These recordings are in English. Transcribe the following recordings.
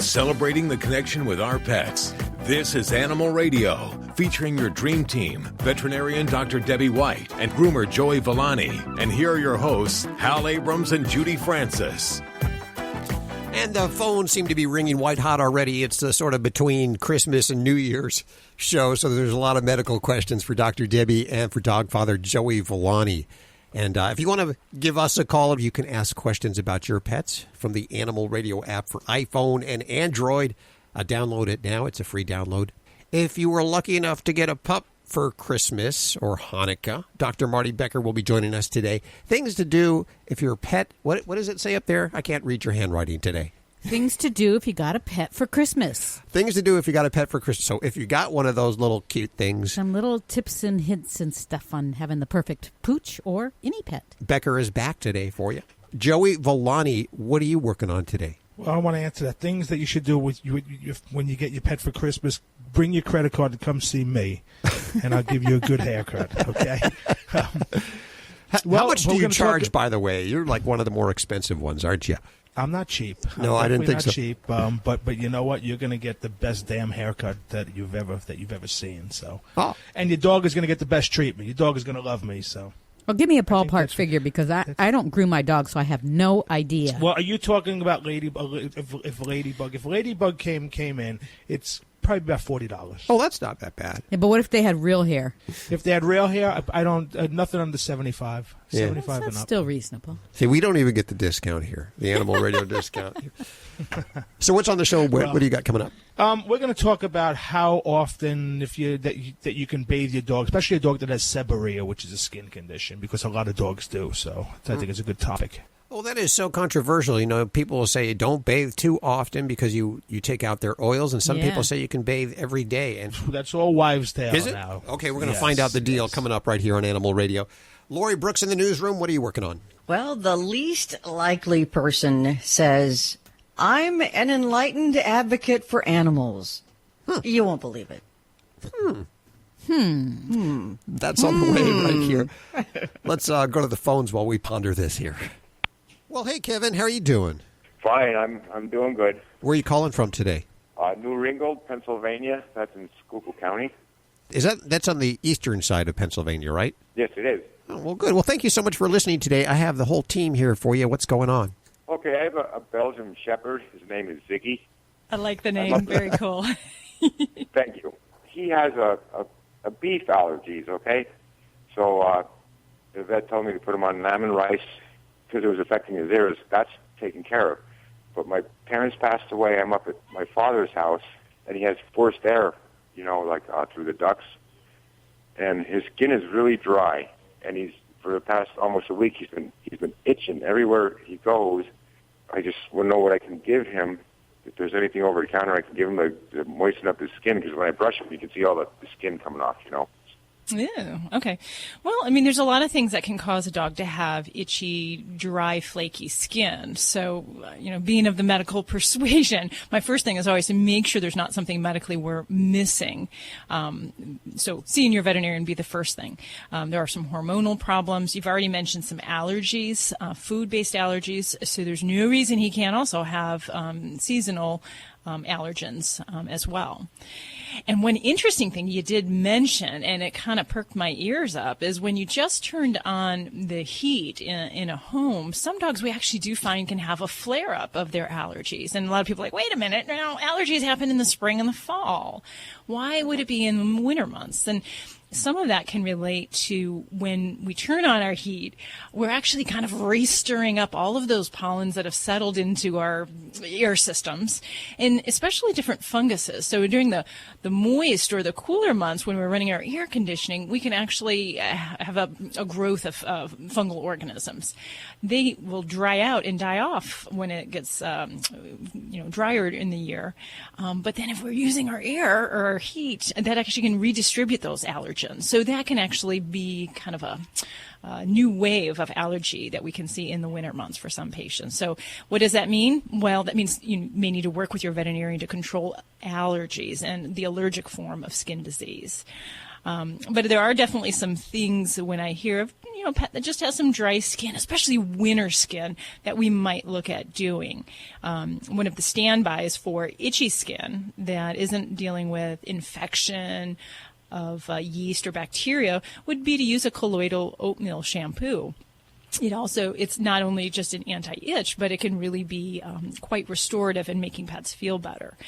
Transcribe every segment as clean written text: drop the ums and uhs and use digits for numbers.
celebrating the connection with our pets. This is Animal Radio, featuring your dream team, veterinarian Dr. Debbie White and groomer Joey Villani. And here are your hosts, Hal Abrams and Judy Francis. And the phones seem to be ringing white hot already. It's the sort of between Christmas and New Year's show, so there's a lot of medical questions for Dr. Debbie and for dog father Joey Villani. And if you want to give us a call, you can ask questions about your pets from the Animal Radio app for iPhone and Android. Download it now. It's a free download. If you were lucky enough to get a pup for Christmas or Hanukkah, Dr. Marty Becker will be joining us today. Things to do if your pet, what does it say up there? I can't read your handwriting today. Things to do if you got a pet for Christmas. Things to do if you got a pet for Christmas. So if you got one of those little cute things. Some little tips and hints and stuff on having the perfect pooch or any pet. Becker is back today for you. Joey Villani, what are you working on today? Well, I want to answer that. Things that you should do when you get your pet for Christmas, bring your credit card and come see me, and I'll give you a good haircut, okay? How much do you charge, by the way? You're like one of the more expensive ones, aren't you? I'm not cheap. No, I didn't think so. Cheap, but you know what? You're going to get the best damn haircut that you've ever seen. So, and your dog is going to get the best treatment. Your dog is going to love me. So, well, give me a ballpark figure because I don't groom my dog, so I have no idea. Well, are you talking about Ladybug? If Ladybug came in, it's probably about $40. Oh, that's not that bad. Yeah, but what if they had real hair? If they had real hair, I don't nothing under 75. Yeah. 75 that's and up. Still reasonable. See, we don't even get the discount here, the Animal Radio discount. So what's on the show? What do you got coming up? We're going to talk about how often that you can bathe your dog, especially a dog that has seborrhea, which is a skin condition, because a lot of dogs do. So I think it's a good topic. Well, that is so controversial. You know, people will say don't bathe too often because you take out their oils, and some people say you can bathe every day. And that's all wives' tale is it? Now. Okay, we're going to find out the deal coming up right here on Animal Radio. Lori Brooks in the newsroom. What are you working on? Well, the least likely person says, I'm an enlightened advocate for animals. You won't believe it. That's on the way right here. Let's go to the phones while we ponder this here. Well, hey, Kevin, how are you doing? Fine, I'm doing good. Where are you calling from today? New Ringgold, Pennsylvania. That's in Schuylkill County. That's on the eastern side of Pennsylvania, right? Yes, it is. Oh, well, good. Well, thank you so much for listening today. I have the whole team here for you. What's going on? Okay, I have a Belgian Shepherd. His name is Ziggy. I like the name. Very cool. Thank you. He has a beef allergies, okay? So the vet told me to put him on lamb and rice because it was affecting his ears. That's taken care of. But my parents passed away. I'm up at my father's house, and he has forced air, through the ducts. And his skin is really dry. And for the past almost a week, he's been itching everywhere he goes. I just want to know what I can give him. If there's anything over the counter, I can give him to moisten up his skin, because when I brush him, you can see all the skin coming off, Yeah, okay. Well, I mean, there's a lot of things that can cause a dog to have itchy, dry, flaky skin. So, being of the medical persuasion, my first thing is always to make sure there's not something medically we're missing. So seeing your veterinarian be the first thing. There are some hormonal problems. You've already mentioned some allergies, food-based allergies. So there's no reason he can't also have seasonal allergens as well. And one interesting thing you did mention, and it kind of perked my ears up, is when you just turned on the heat in a home, some dogs we actually do find can have a flare-up of their allergies. And a lot of people are like, wait a minute, now allergies happen in the spring and the fall. Why would it be in the winter months? And some of that can relate to when we turn on our heat, we're actually kind of re-stirring up all of those pollens that have settled into our air systems, and especially different funguses. So during the moist or the cooler months when we're running our air conditioning, we can actually have a growth of fungal organisms. They will dry out and die off when it gets drier in the year. But then if we're using our air or our heat, that actually can redistribute those allergens. So that can actually be kind of a new wave of allergy that we can see in the winter months for some patients. So what does that mean? Well, that means you may need to work with your veterinarian to control allergies and the allergic form of skin disease. But there are definitely some things when I hear of, a pet that just has some dry skin, especially winter skin, that we might look at doing. One of the standbys for itchy skin that isn't dealing with infection of yeast or bacteria would be to use a colloidal oatmeal shampoo. It's not only just an anti-itch, but it can really be quite restorative in making pets feel better.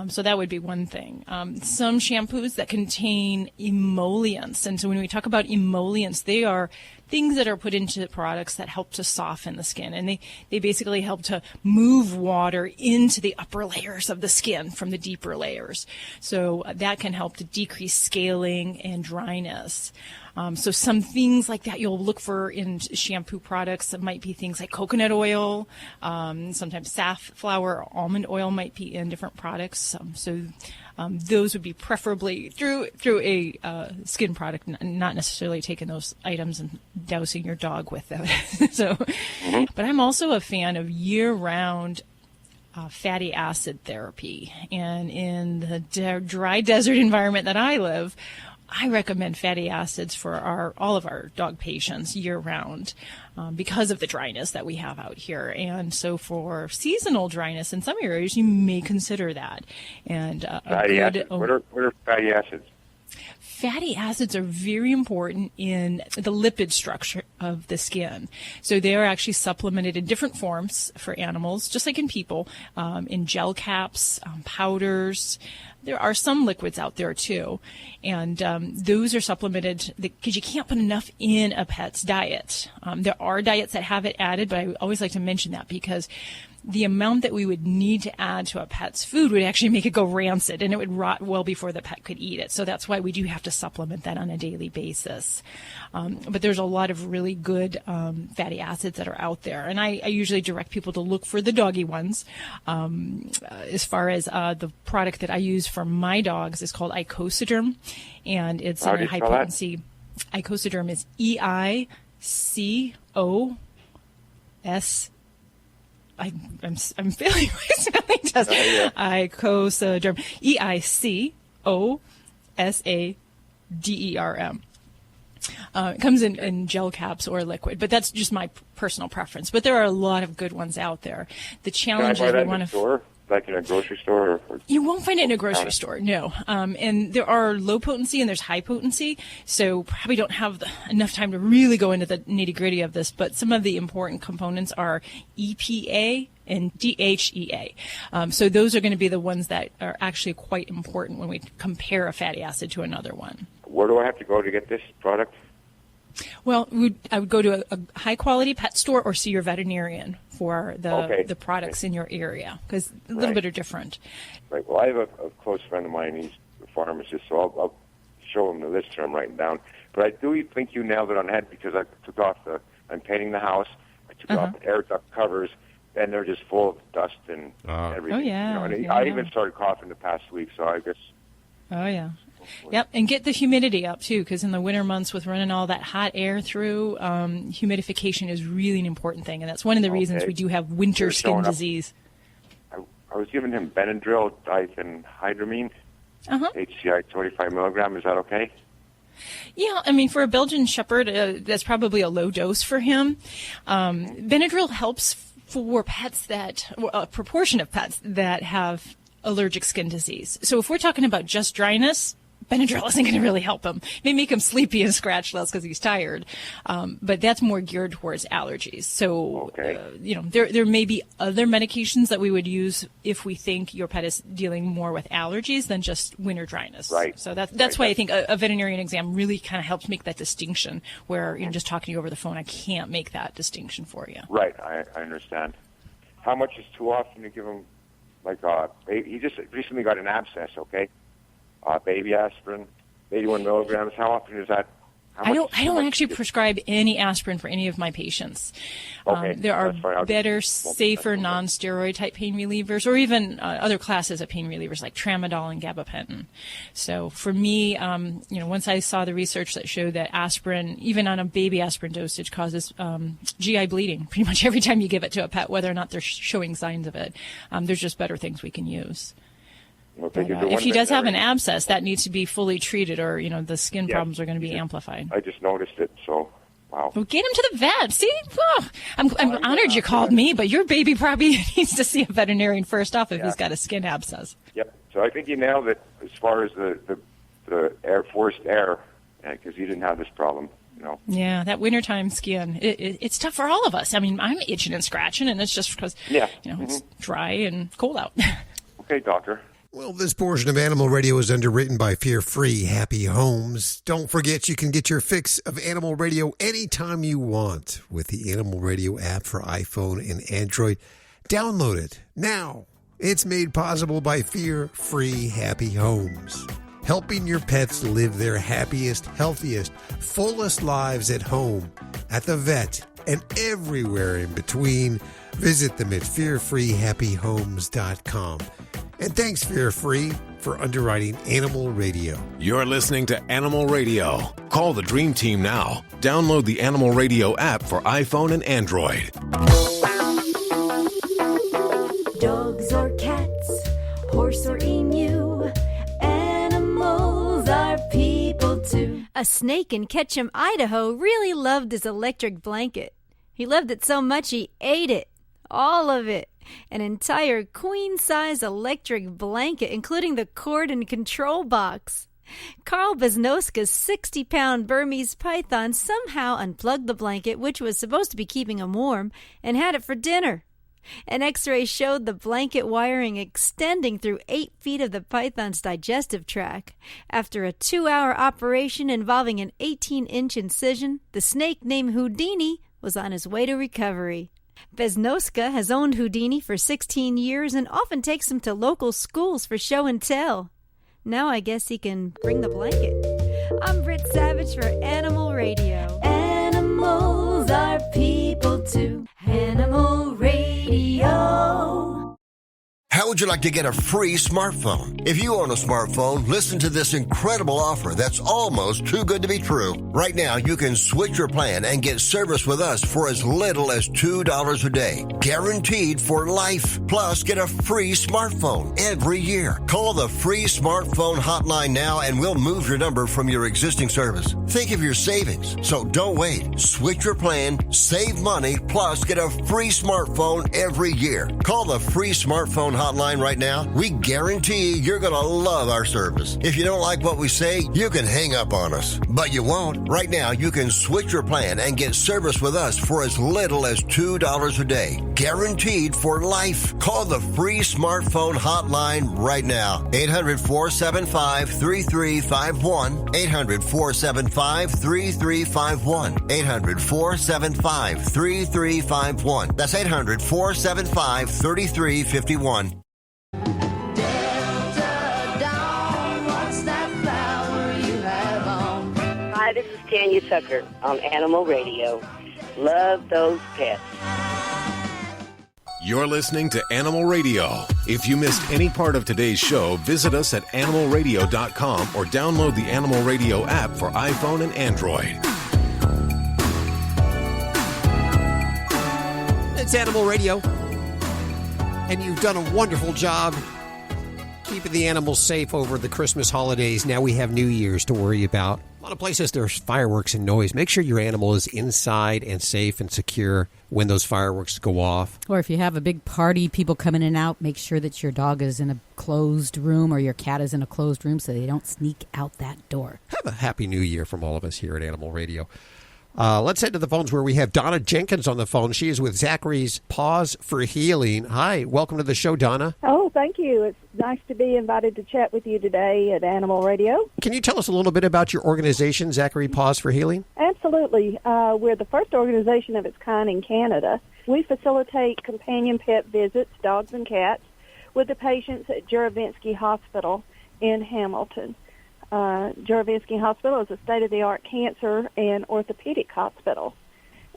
So that would be one thing. Some shampoos that contain emollients. And so when we talk about emollients, they are things that are put into products that help to soften the skin. And they basically help to move water into the upper layers of the skin from the deeper layers. So that can help to decrease scaling and dryness. So some things like that you'll look for in shampoo products. It might be things like coconut oil, sometimes safflower or almond oil might be in different products. Those would be preferably through a skin product, not necessarily taking those items and dousing your dog with them. But I'm also a fan of year-round fatty acid therapy. And in the dry desert environment that I live, I recommend fatty acids for all of our dog patients year-round because of the dryness that we have out here. And so for seasonal dryness in some areas, you may consider that. And fatty acids. What are fatty acids? Fatty acids are very important in the lipid structure of the skin. So they are actually supplemented in different forms for animals, just like in people, in gel caps, powders. There are some liquids out there too, and those are supplemented because you can't put enough in a pet's diet. There are diets that have it added, but I always like to mention that because the amount that we would need to add to a pet's food would actually make it go rancid, and it would rot well before the pet could eat it. So that's why we do have to supplement that on a daily basis. But there's a lot of really good fatty acids that are out there, and I usually direct people to look for the doggy ones. As far as the product that I use for my dogs is called Icosiderm, and it's in a high potency. Icosiderm is EICOS. I'm failing my spelling test. Icosiderm. EICOSADERM. It comes in gel caps or liquid, but that's just my personal preference. But there are a lot of good ones out there. The challenge Can I buy is that in a store? Like in a grocery store? You won't find it in a grocery store, no. And there are low potency and there's high potency, so probably don't have enough time to really go into the nitty-gritty of this, but some of the important components are EPA and DHEA. So those are going to be the ones that are actually quite important when we compare a fatty acid to another one. Where do I have to go to get this product? Well, I would go to a high-quality pet store or see your veterinarian for the products in your area, because a little bit are different. Right. Well, I have a close friend of mine. He's a pharmacist, so I'll show him the list here I'm writing down. But I do think you nailed it on the head because I took off I'm painting the house. I took off the air duct covers, and they're just full of dust and everything. Oh, yeah. I even started coughing the past week, so I guess. Oh, yeah. Yep, and get the humidity up, too, because in the winter months with running all that hot air through, humidification is really an important thing, and that's one of the reasons we do have winter skin disease. I was giving him Benadryl diphenhydramine, HCI 25 milligram. Is that okay? Yeah, I mean, for a Belgian Shepherd, that's probably a low dose for him. Benadryl helps for pets a proportion of pets that have allergic skin disease. So if we're talking about just dryness, Benadryl isn't going to really help him. It may make him sleepy and scratch less because he's tired, but that's more geared towards allergies. So, there may be other medications that we would use if we think your pet is dealing more with allergies than just winter dryness. Right. So that's why I think a veterinarian exam really kind of helps make that distinction where, just talking to you over the phone, I can't make that distinction for you. Right. I understand. How much is too often to give him, he just recently got an abscess, okay? Baby aspirin, 81 milligrams. How often is that? I don't actually prescribe any aspirin for any of my patients. There are better, safer, non-steroid type pain relievers, or even other classes of pain relievers like tramadol and gabapentin. So for me, once I saw the research that showed that aspirin, even on a baby aspirin dosage, causes GI bleeding pretty much every time you give it to a pet, whether or not they're showing signs of it. There's just better things we can use. If he does have an abscess, that needs to be fully treated, or the skin problems are going to be amplified. I just noticed it, so wow. Well, get him to the vet. See, I'm honored you called me, but your baby probably needs to see a veterinarian first off if he's got a skin abscess. Yep. So I think you nailed it as far as the forced air, because you didn't have this problem. Yeah, that wintertime skin, it's tough for all of us. I mean, I'm itching and scratching, and it's just because, it's dry and cold out. Okay, doctor. Well, this portion of Animal Radio is underwritten by Fear-Free Happy Homes. Don't forget you can get your fix of Animal Radio anytime you want with the Animal Radio app for iPhone and Android. Download it now. It's made possible by Fear-Free Happy Homes. Helping your pets live their happiest, healthiest, fullest lives at home, at the vet, and everywhere in between. Visit them at fearfreehappyhomes.com. And thanks, Fear-Free, for underwriting Animal Radio. You're listening to Animal Radio. Call the Dream Team now. Download the Animal Radio app for iPhone and Android. Dogs or cats, horse or emu, animals are people too. A snake in Ketchum, Idaho really loved his electric blanket. He loved it so much he ate it. All of it. An entire queen-size electric blanket, including the cord and control box. Carl Beznoska's 60-pound Burmese python somehow unplugged the blanket, which was supposed to be keeping him warm, and had it for dinner. An X-ray showed the blanket wiring extending through 8 feet of the python's digestive tract. After a 2-hour operation involving an 18-inch incision, the snake named Houdini was on his way to recovery. Beznoska has owned Houdini for 16 years and often takes him to local schools for show and tell. Now I guess he can bring the blanket. I'm Britt Savage for Animal Radio. Animals are people too. Animal Radio. How would you like to get a free smartphone? If you own a smartphone, listen to this incredible offer that's almost too good to be true. Right now, you can switch your plan and get service with us for as little as $2 a day. Guaranteed for life. Plus, get a free smartphone every year. Call the free smartphone hotline now and we'll move your number from your existing service. Think of your savings. So don't wait. Switch your plan, save money, plus get a free smartphone every year. Call the free smartphone hotline right now. We guarantee you're going to love our service. If you don't like what we say, you can hang up on us. But you won't. Right now, you can switch your plan and get service with us for as little as $2 a day. Guaranteed for life. Call the free smartphone hotline right now. 800-475-3351. 800-475-3351. 800-475-3351. That's 800-475-3351. Hi, this is Tanya Tucker on Animal Radio. Love those pets. You're listening to Animal Radio. If you missed any part of today's show, visit us at animalradio.com or download the Animal Radio app for iPhone and Android. It's Animal Radio. And you've done a wonderful job keeping the animals safe over the Christmas holidays. Now we have New Year's to worry about. A lot of places there's fireworks and noise. Make sure your animal is inside and safe and secure when those fireworks go off. Or if you have a big party, people come in and out, make sure that your dog is in a closed room or your cat is in a closed room so they don't sneak out that door. Have a happy New Year from all of us here at Animal Radio. Let's head to the phones where we have Donna Jenkins on the phone. She is with Zachary's Paws for Healing. Hi, welcome to the show, Donna. Oh, thank you. It's nice to be invited to chat with you today at Animal Radio. Can you tell us a little bit about your organization, Zachary Paws for Healing? Absolutely. We're the first organization of its kind in Canada. We facilitate companion pet visits, dogs and cats, with the patients at Juravinski Hospital in Hamilton. Juravinski Hospital is a state-of-the-art cancer and orthopedic hospital,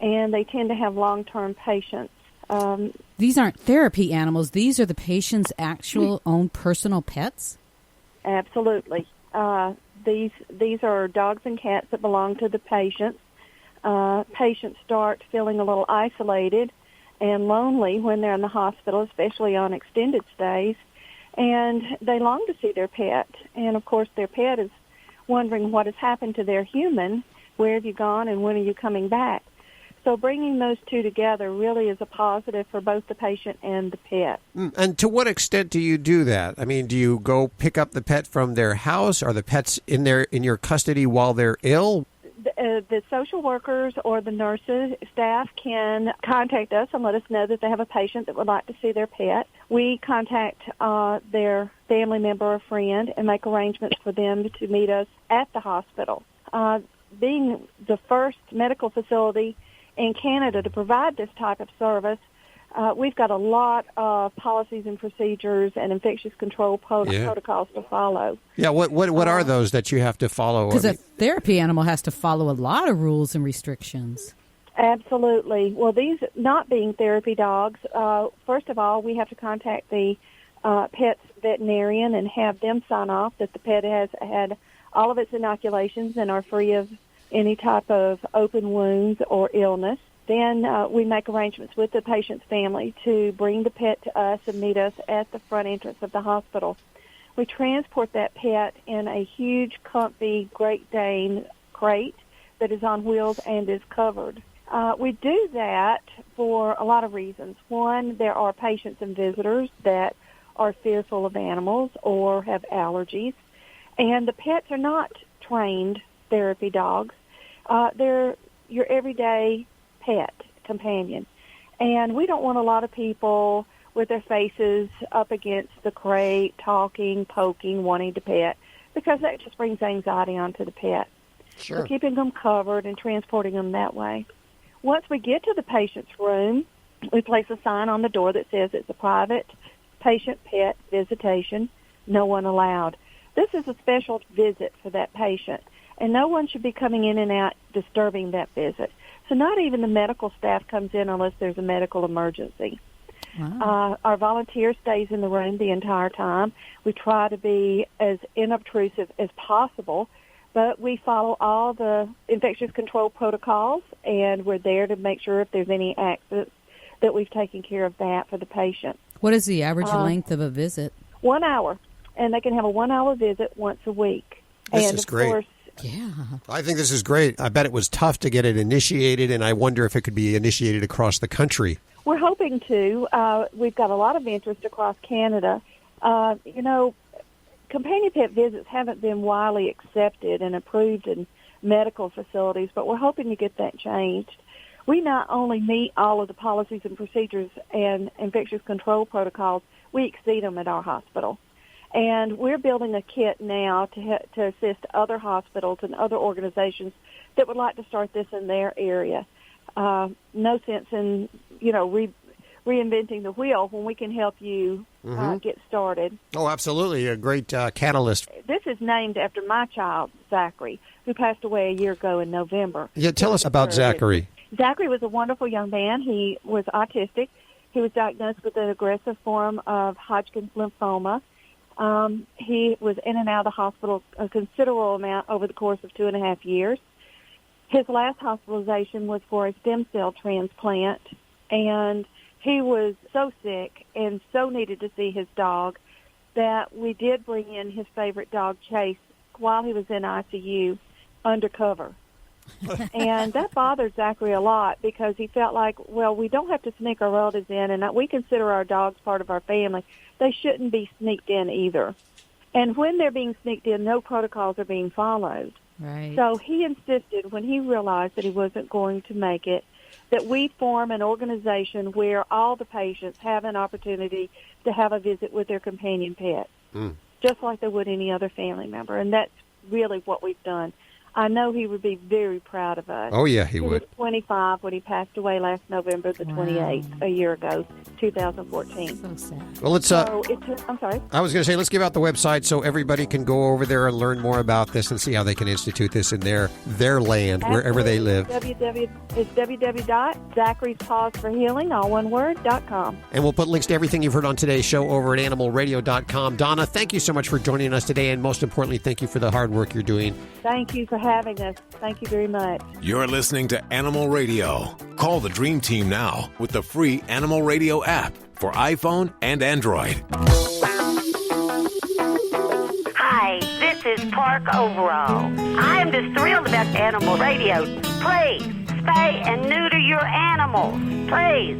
and they tend to have long-term patients. These aren't therapy animals. These are the patient's actual own personal pets? Absolutely. These are dogs and cats that belong to the patients. Patients start feeling a little isolated and lonely when they're in the hospital, especially on extended stays. and they long to see their pet. And, of course, their pet is wondering what has happened to their human, where have you gone, and when are you coming back? So bringing those two together really is a positive for both the patient and the pet. And to what extent do you do that? I mean, do you go pick up the pet from their house? Are the pets in your custody while they're ill? The social workers or the nurses, staff can contact us and let us know that they have a patient that would like to see their pet. We contact their family member or friend and make arrangements for them to meet us at the hospital. Being the first medical facility in Canada to provide this type of service, we've got a lot of policies and procedures and infectious control protocols to follow. Yeah, what are those that you have to follow? Because a therapy animal has to follow a lot of rules and restrictions. Absolutely. Well, these not being therapy dogs, first of all, we have to contact the pet's veterinarian and have them sign off that the pet has had all of its inoculations and are free of any type of open wounds or illness. Then we make arrangements with the patient's family to bring the pet to us and meet us at the front entrance of the hospital. We transport that pet in a huge, comfy Great Dane crate that is on wheels and is covered. We do that for a lot of reasons. One, there are patients and visitors that are fearful of animals or have allergies, and the pets are not trained therapy dogs. They're your everyday pet companion. And we don't want a lot of people with their faces up against the crate, talking, poking, wanting to pet, because that just brings anxiety onto the pet. Sure. So keeping them covered and transporting them that way. Once we get to the patient's room, we place a sign on the door that says it's a private patient-pet visitation, no one allowed. This is a special visit for that patient, and no one should be coming in and out disturbing that visit. So not even the medical staff comes in unless there's a medical emergency. Wow. Our volunteer stays in the room the entire time. We try to be as inobtrusive as possible, but we follow all the infectious control protocols, and we're there to make sure if there's any accidents that we've taken care of that for the patient. What is the average length of a visit? 1 hour, and they can have a 1 hour visit once a week. This and is of great. Course, Yeah. I think this is great. I bet it was tough to get it initiated, and I wonder if it could be initiated across the country. we're hoping to. We've got a lot of interest across Canada. Companion pet visits haven't been widely accepted and approved in medical facilities, but we're hoping to get that changed. We not only meet all of the policies and procedures and infectious control protocols, we exceed them at our hospital. And we're building a kit now to assist other hospitals and other organizations that would like to start this in their area. No sense in, reinventing the wheel when we can help you get started. Oh, absolutely. A great catalyst. This is named after my child, Zachary, who passed away a year ago in November. Yeah, tell us about Zachary. Zachary was a wonderful young man. He was autistic. He was diagnosed with an aggressive form of Hodgkin's lymphoma. He was in and out of the hospital a considerable amount over the course of 2.5 years. His last hospitalization was for a stem cell transplant, and he was so sick and so needed to see his dog that we did bring in his favorite dog, Chase, while he was in ICU undercover. And that bothered Zachary a lot because he felt like, well, we don't have to sneak our relatives in, and we consider our dogs part of our family. They shouldn't be sneaked in either. And when they're being sneaked in, no protocols are being followed. Right. So he insisted, when he realized that he wasn't going to make it, that we form an organization where all the patients have an opportunity to have a visit with their companion pet, just like they would any other family member. And that's really what we've done. I know he would be very proud of us. Oh, yeah, he would. He was 25 when he passed away last November the 28th, a year ago, 2014. So sad. Well, let's. I'm sorry. I was going to say, let's give out the website so everybody can go over there and learn more about this and see how they can institute this in their land, wherever they live. It's www.Zachary'sPawsForHealing, all one word, .com. And we'll put links to everything you've heard on today's show over at animalradio.com. Donna, thank you so much for joining us today, and most importantly, thank you for the hard work you're doing. Thank you for having us. Thank you very much. You're listening to Animal Radio. Call the Dream Team now with the free Animal Radio app for iPhone and Android. Hi, this is Park Overall. I am just thrilled about Animal Radio. Please, spay and neuter your animals. Please.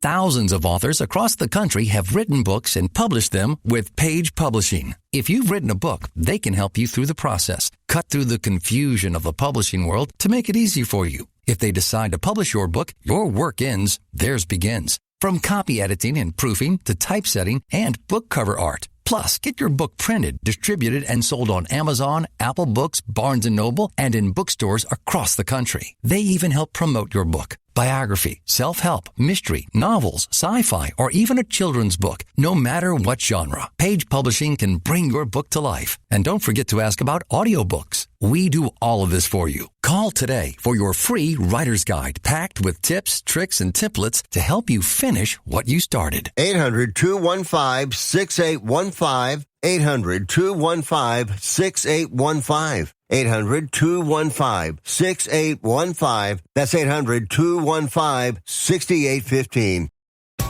Thousands of authors across the country have written books and published them with Page Publishing. If you've written a book, they can help you through the process, cut through the confusion of the publishing world to make it easy for you. If they decide to publish your book, your work ends, theirs begins. From copy editing and proofing to typesetting and book cover art. Plus, get your book printed, distributed, and sold on Amazon, Apple Books, Barnes & Noble, and in bookstores across the country. They even help promote your book. Biography, self-help, mystery, novels, sci-fi, or even a children's book. No matter what genre, Page Publishing can bring your book to life. And don't forget to ask about audiobooks. We do all of this for you. Call today for your free writer's guide packed with tips, tricks, and templates to help you finish what you started. 800-215-6815. 800-215-6815. 800-215-6815. That's 800-215-6815.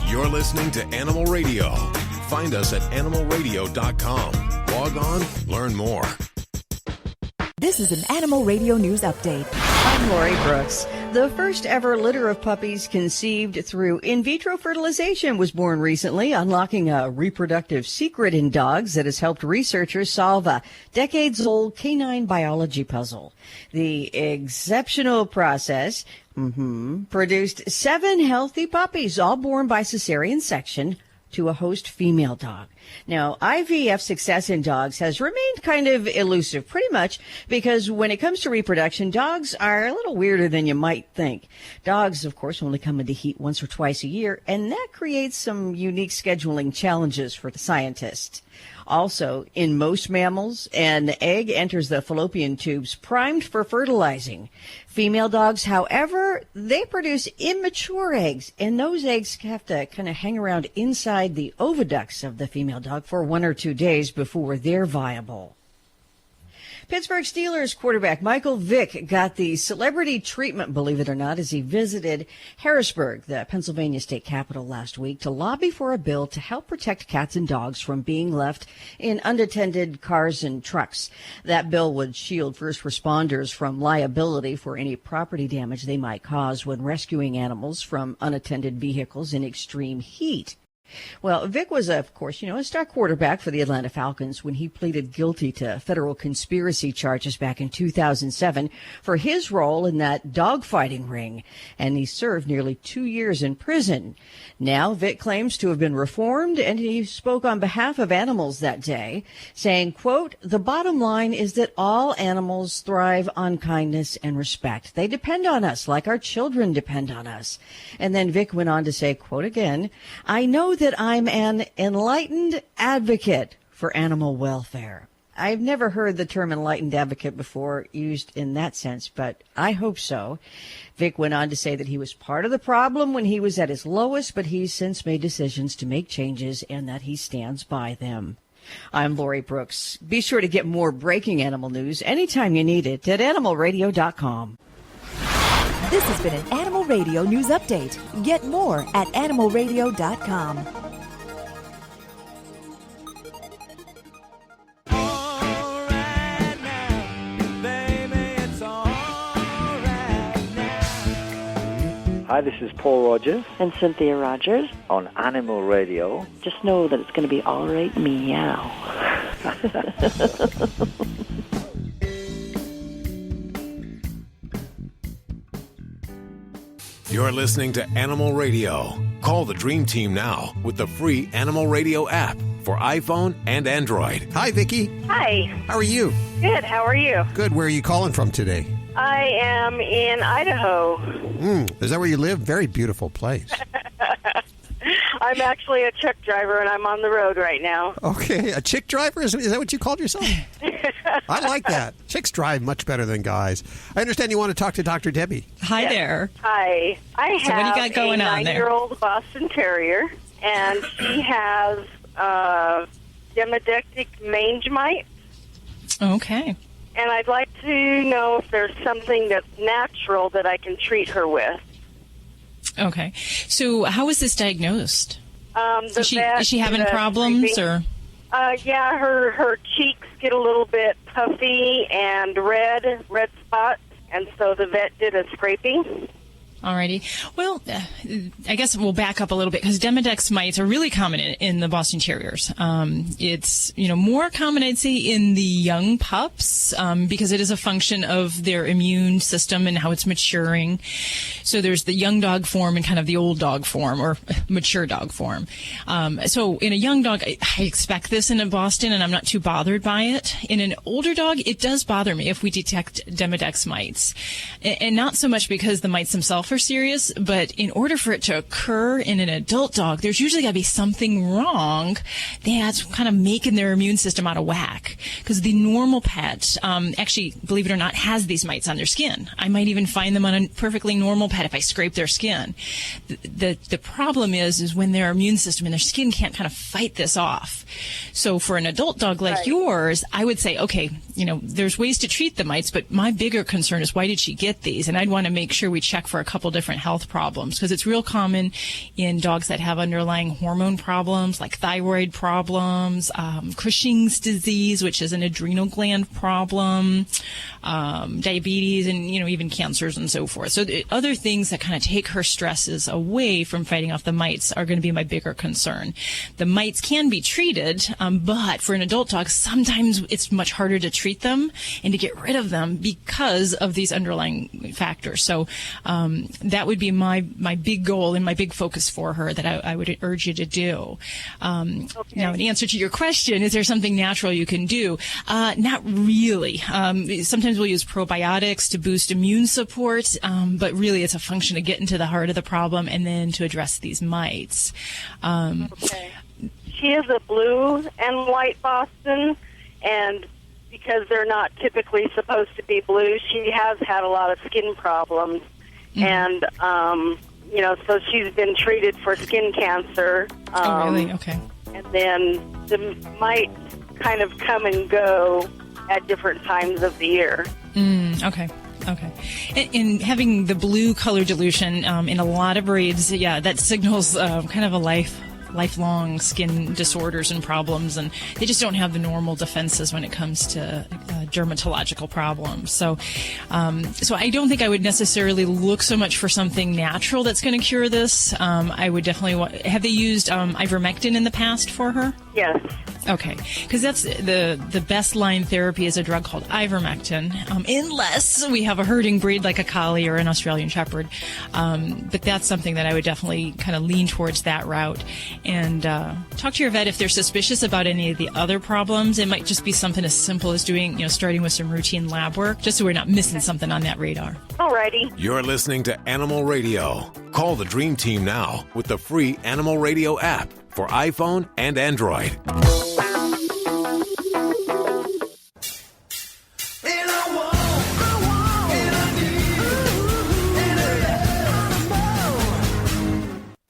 You're listening to Animal Radio. Find us at animalradio.com. Log on, learn more. This is an Animal Radio News Update. I'm Lori Brooks. The first ever litter of puppies conceived through in vitro fertilization was born recently, unlocking a reproductive secret in dogs that has helped researchers solve a decades-old canine biology puzzle. The exceptional process produced 7 healthy puppies, all born by cesarean section, to a host female dog. Now, IVF success in dogs has remained kind of elusive, pretty much because when it comes to reproduction, dogs are a little weirder than you might think. Dogs, of course, only come into heat once or twice a year, and that creates some unique scheduling challenges for the scientists. Also, in most mammals, an egg enters the fallopian tubes primed for fertilizing. Female dogs, however, they produce immature eggs, and those eggs have to kind of hang around inside the oviducts of the female dog for 1 or 2 days before they're viable. Pittsburgh Steelers quarterback Michael Vick got the celebrity treatment, believe it or not, as he visited Harrisburg, the Pennsylvania state capital, last week to lobby for a bill to help protect cats and dogs from being left in unattended cars and trucks. That bill would shield first responders from liability for any property damage they might cause when rescuing animals from unattended vehicles in extreme heat. Well, Vick was, of course, a star quarterback for the Atlanta Falcons when he pleaded guilty to federal conspiracy charges back in 2007 for his role in that dogfighting ring, and he served nearly 2 years in prison. Now, Vick claims to have been reformed, and he spoke on behalf of animals that day, saying, quote, "The bottom line is that all animals thrive on kindness and respect. They depend on us like our children depend on us." And then Vick went on to say, quote again, "I know that I'm an enlightened advocate for animal welfare." I've never heard the term enlightened advocate before used in that sense, but I hope so. Vick went on to say that he was part of the problem when he was at his lowest, but he's since made decisions to make changes and that he stands by them. I'm Lori Brooks. Be sure to get more breaking animal news anytime you need it at animalradio.com. This has been an Animal Radio News Update. Get more at animalradio.com. Hi, this is Paul Rogers and Cynthia Rogers on Animal Radio. Just know that it's going to be all right, meow. You're listening to Animal Radio. Call the Dream Team now with the free Animal Radio app for iPhone and Android. Hi, Vicki. Hi. How are you? Good. How are you? Good. Where are you calling from today? I am in Idaho. Is that where you live? Very beautiful place. I'm actually a truck driver, and I'm on the road right now. Okay. A chick driver? Is that what you called yourself? I like that. Chicks drive much better than guys. I understand you want to talk to Dr. Debbie. Hi there. Hi. I have what do you got going on there? a 9-year-old Boston Terrier, and she has demodectic mange mite. Okay. And I'd like to know if there's something that's natural that I can treat her with. Okay. So how was this diagnosed? Is she having problems or? Yeah, her cheeks get a little bit puffy and red spots, and so the vet did a scraping. Alrighty. Well, I guess we'll back up a little bit because Demodex mites are really common in the Boston Terriers. It's, more common, I'd say, in the young pups because it is a function of their immune system and how it's maturing. So there's the young dog form and kind of the old dog form or mature dog form. So in a young dog, I expect this in a Boston and I'm not too bothered by it. In an older dog, it does bother me if we detect Demodex mites. And not so much because the mites themselves are serious, but in order for it to occur in an adult dog, there's usually got to be something wrong that's kind of making their immune system out of whack. Because the normal pet, actually, believe it or not, has these mites on their skin. I might even find them on a perfectly normal pet if I scrape their skin. The problem is when their immune system and their skin can't kind of fight this off. So for an adult dog like yours, I would say, okay, there's ways to treat the mites, but my bigger concern is why did she get these? And I'd want to make sure we check for a couple different health problems because it's real common in dogs that have underlying hormone problems like thyroid problems, Cushing's disease, which is an adrenal gland problem, diabetes, and even cancers and so forth. So the other things that kind of take her stresses away from fighting off the mites are going to be my bigger concern. The mites can be treated, but for an adult dog, sometimes it's much harder to treat them and to get rid of them because of these underlying factors. So that would be my big goal and my big focus for her that I would urge you to do. Now, in answer to your question, is there something natural you can do? Not really. Sometimes we'll use probiotics to boost immune support, but really it's a function of getting to the heart of the problem and then to address these mites. She is a blue and white Boston, and because they're not typically supposed to be blue, she has had a lot of skin problems. And, so she's been treated for skin cancer. Oh, really? Okay. And then the mites kind of come and go at different times of the year. Okay. And having the blue color dilution in a lot of breeds, that signals kind of a lifelong skin disorders and problems, and they just don't have the normal defenses when it comes to dermatological problems. So I don't think I would necessarily look so much for something natural that's going to cure this. I would definitely have they used ivermectin in the past for her? Yes. Okay, because that's the best line therapy is a drug called ivermectin, unless we have a herding breed like a collie or an Australian shepherd. But that's something that I would definitely kind of lean towards that route. And talk to your vet if they're suspicious about any of the other problems. It might just be something as simple as starting with some routine lab work, just so we're not missing something on that radar. Alrighty. You're listening to Animal Radio. Call the Dream Team now with the free Animal Radio app for iPhone and Android.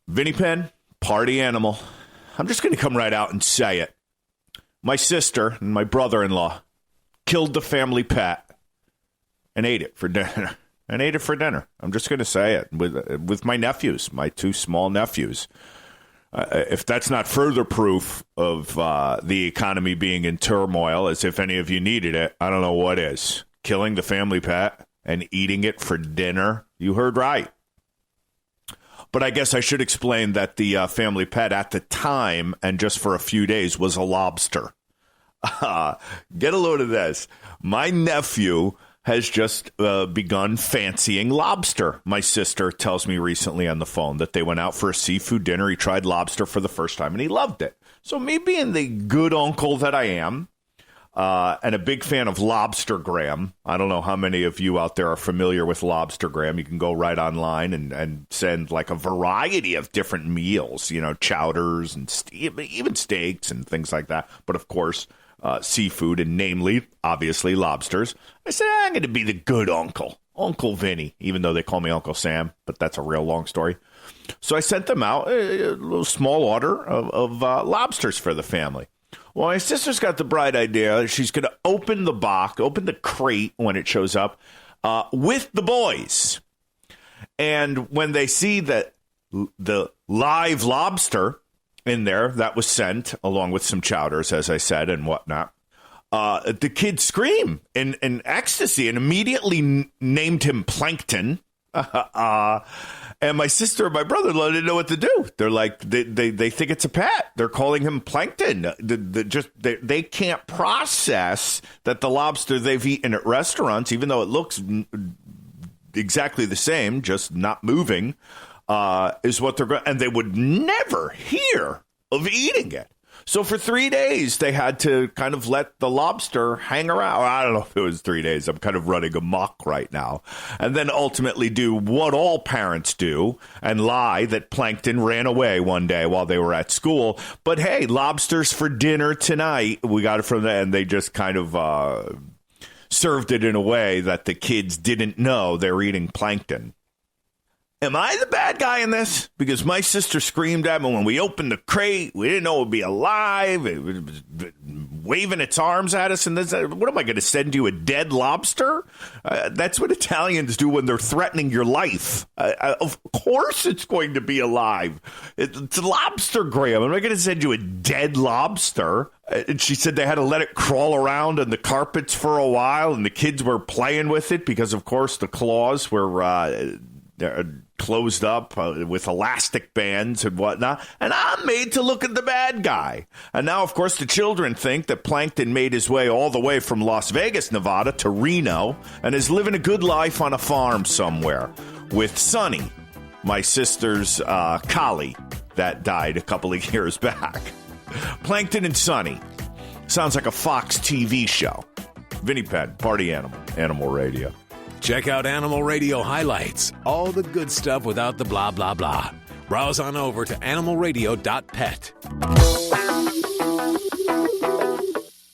Vinny Penn, party animal. I'm just going to come right out and say it. My sister and my brother-in-law killed the family pet and ate it for dinner. I'm just going to say it with my nephews, my two small nephews. If that's not further proof of the economy being in turmoil, as if any of you needed it, I don't know what is. Killing the family pet and eating it for dinner? You heard right. But I guess I should explain that the family pet at the time and just for a few days was a lobster. Get a load of this. My nephew has just begun fancying lobster. My sister tells me recently on the phone that they went out for a seafood dinner. He tried lobster for the first time and he loved it. So me being the good uncle that I am, and a big fan of Lobstergram. I don't know how many of you out there are familiar with Lobstergram. You can go right online and send like a variety of different meals, chowders and even steaks and things like that. But of course, seafood and namely, obviously, lobsters. I said, I'm going to be the good uncle, Uncle Vinny, even though they call me Uncle Sam, but that's a real long story. So I sent them out a little small order of lobsters for the family. Well, my sister's got the bright idea. She's going to open the crate when it shows up with the boys. And when they see that the live lobster in there that was sent, along with some chowders, as I said, and whatnot. The kids scream in ecstasy and immediately named him Plankton. And my sister and my brother-in-law didn't know what to do. They're like, they think it's a pet. They're calling him Plankton. They can't process that the lobster they've eaten at restaurants, even though it looks exactly the same, just not moving, is what they're going. And they would never hear of eating it. So for 3 days, they had to kind of let the lobster hang around. I don't know if it was 3 days. I'm kind of running amok right now. And then ultimately do what all parents do and lie that Plankton ran away one day while they were at school. But hey, lobsters for dinner tonight. We got it from there, and they just kind of served it in a way that the kids didn't know they were eating plankton. Am I the bad guy in this? Because my sister screamed at me when we opened the crate. We didn't know it would be alive. It was waving its arms at us. And this, what am I going to send you, a dead lobster? That's what Italians do when they're threatening your life. Of course it's going to be alive. It's lobster, Graham. I'm not going to send you a dead lobster. And she said they had to let it crawl around on the carpets for a while. And the kids were playing with it because, of course, the claws were closed up with elastic bands and whatnot, and I'm made to look at the bad guy. And now, of course, the children think that Plankton made his way all the way from Las Vegas, Nevada to Reno and is living a good life on a farm somewhere with Sonny, my sister's collie that died a couple of years back. Plankton and Sonny. Sounds like a Fox TV show. Vinny Penn, Party Animal, Animal Radio. Check out Animal Radio highlights. All the good stuff without the blah, blah, blah. Browse on over to animalradio.pet.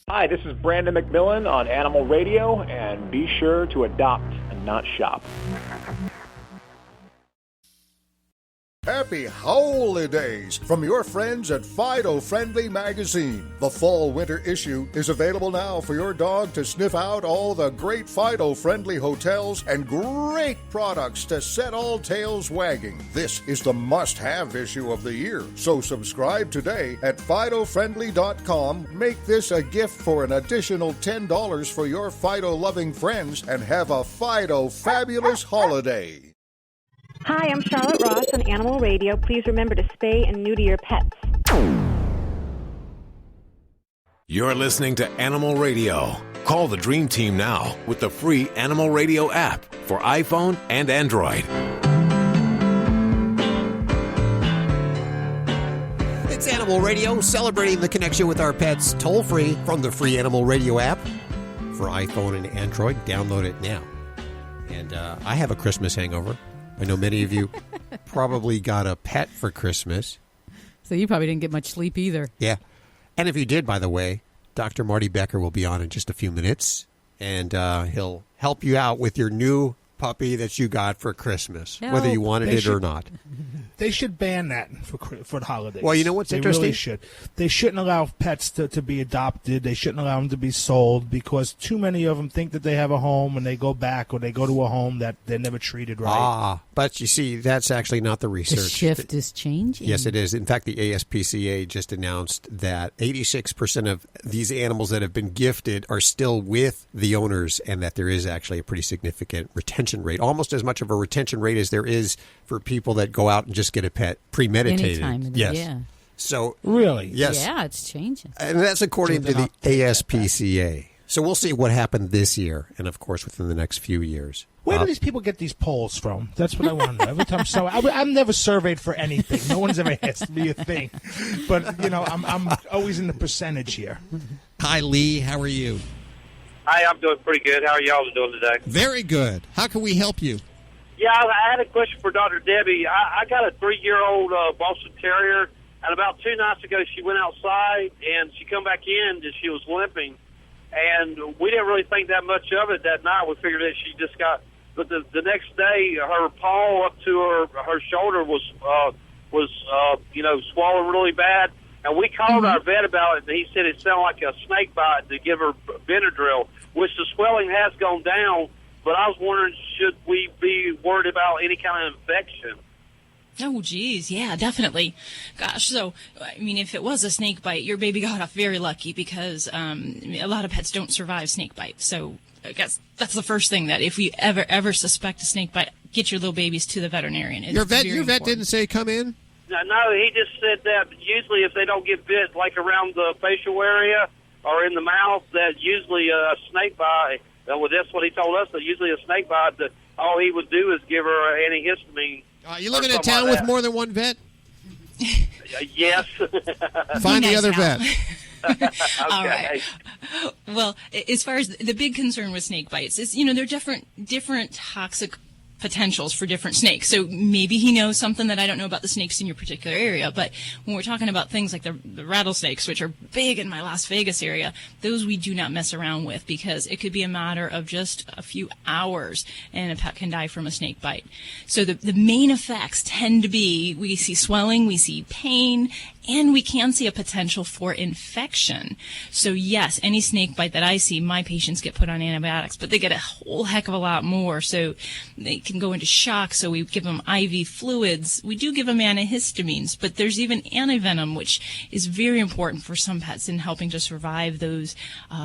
Hi, this is Brandon McMillan on Animal Radio, and be sure to adopt and not shop. Happy holidays from your friends at Fido Friendly Magazine. The fall-winter issue is available now for your dog to sniff out all the great Fido Friendly hotels and great products to set all tails wagging. This is the must-have issue of the year. So subscribe today at FidoFriendly.com. Make this a gift for an additional $10 for your Fido-loving friends and have a Fido fabulous holiday. Hi, I'm Charlotte Ross on Animal Radio. Please remember to spay and neuter your pets. You're listening to Animal Radio. Call the Dream Team now with the free Animal Radio app for iPhone and Android. It's Animal Radio, celebrating the connection with our pets, toll-free from the free Animal Radio app for iPhone and Android. Download it now. And I have a Christmas hangover. I know many of you probably got a pet for Christmas. So you probably didn't get much sleep either. Yeah. And if you did, by the way, Dr. Marty Becker will be on in just a few minutes, and he'll help you out with your new puppy that you got for Christmas, whether you wanted it or not. They should ban that for the holidays. Well, you know what's interesting? They really should. They shouldn't allow pets to be adopted. They shouldn't allow them to be sold because too many of them think that they have a home and they go back or they go to a home that they're never treated right. But you see, that's actually not the research. The shift is changing. Yes, it is. In fact, the ASPCA just announced that 86% of these animals that have been gifted are still with the owners, and that there is actually a pretty significant retention rate, almost as much of a retention rate as there is for people that go out and just get a pet premeditated. Anytime, yes. Yeah. So really, yes, yeah, it's changing, and that's according to the ASPCA. So we'll see what happened this year, and of course within the next few years. Where do these people get these polls from? That's what I want to know. Every time, I'm never surveyed for anything. No one's ever asked me a thing. But you know, I'm always in the percentage here. Hi, Lee. How are you? Hi, I'm doing pretty good. How are y'all doing today? Very good. How can we help you? Yeah, I had a question for Dr. Debbie. I got a 3-year-old Boston Terrier, and about 2 nights ago she went outside, and she come back in, and she was limping. And we didn't really think that much of it that night. We figured that she just got... But the next day, her paw up to her shoulder was swollen really bad. And we called our vet about it, and he said it sounded like a snake bite to give her Benadryl, which the swelling has gone down. But I was wondering, should we be worried about any kind of infection? Oh, geez. Yeah, definitely. Gosh. So, I mean, if it was a snake bite, your baby got off very lucky because a lot of pets don't survive snake bites. So I guess that's the first thing, that if we ever suspect a snake bite, get your little babies to the veterinarian. It's Your vet important. didn't say come in? No, he just said that usually if they don't get bit, like around the facial area or in the mouth, that usually a snake bite, well, that's what he told us, that usually a snake bite, that all he would do is give her antihistamine. You live in a town with more than one vet? Yes. Find the other vet. Okay. All right. Well, as far as the big concern with snake bites is, there are different toxic potentials for different snakes. So maybe he knows something that I don't know about the snakes in your particular area. But when we're talking about things like the rattlesnakes, which are big in my Las Vegas area, those we do not mess around with, because it could be a matter of just a few hours and a pet can die from a snake bite. So the main effects tend to be, we see swelling, we see pain, and we can see a potential for infection. So yes, any snake bite that I see, my patients get put on antibiotics, but they get a whole heck of a lot more. So they can go into shock. So we give them IV fluids. We do give them antihistamines, but there's even antivenom, which is very important for some pets in helping to survive those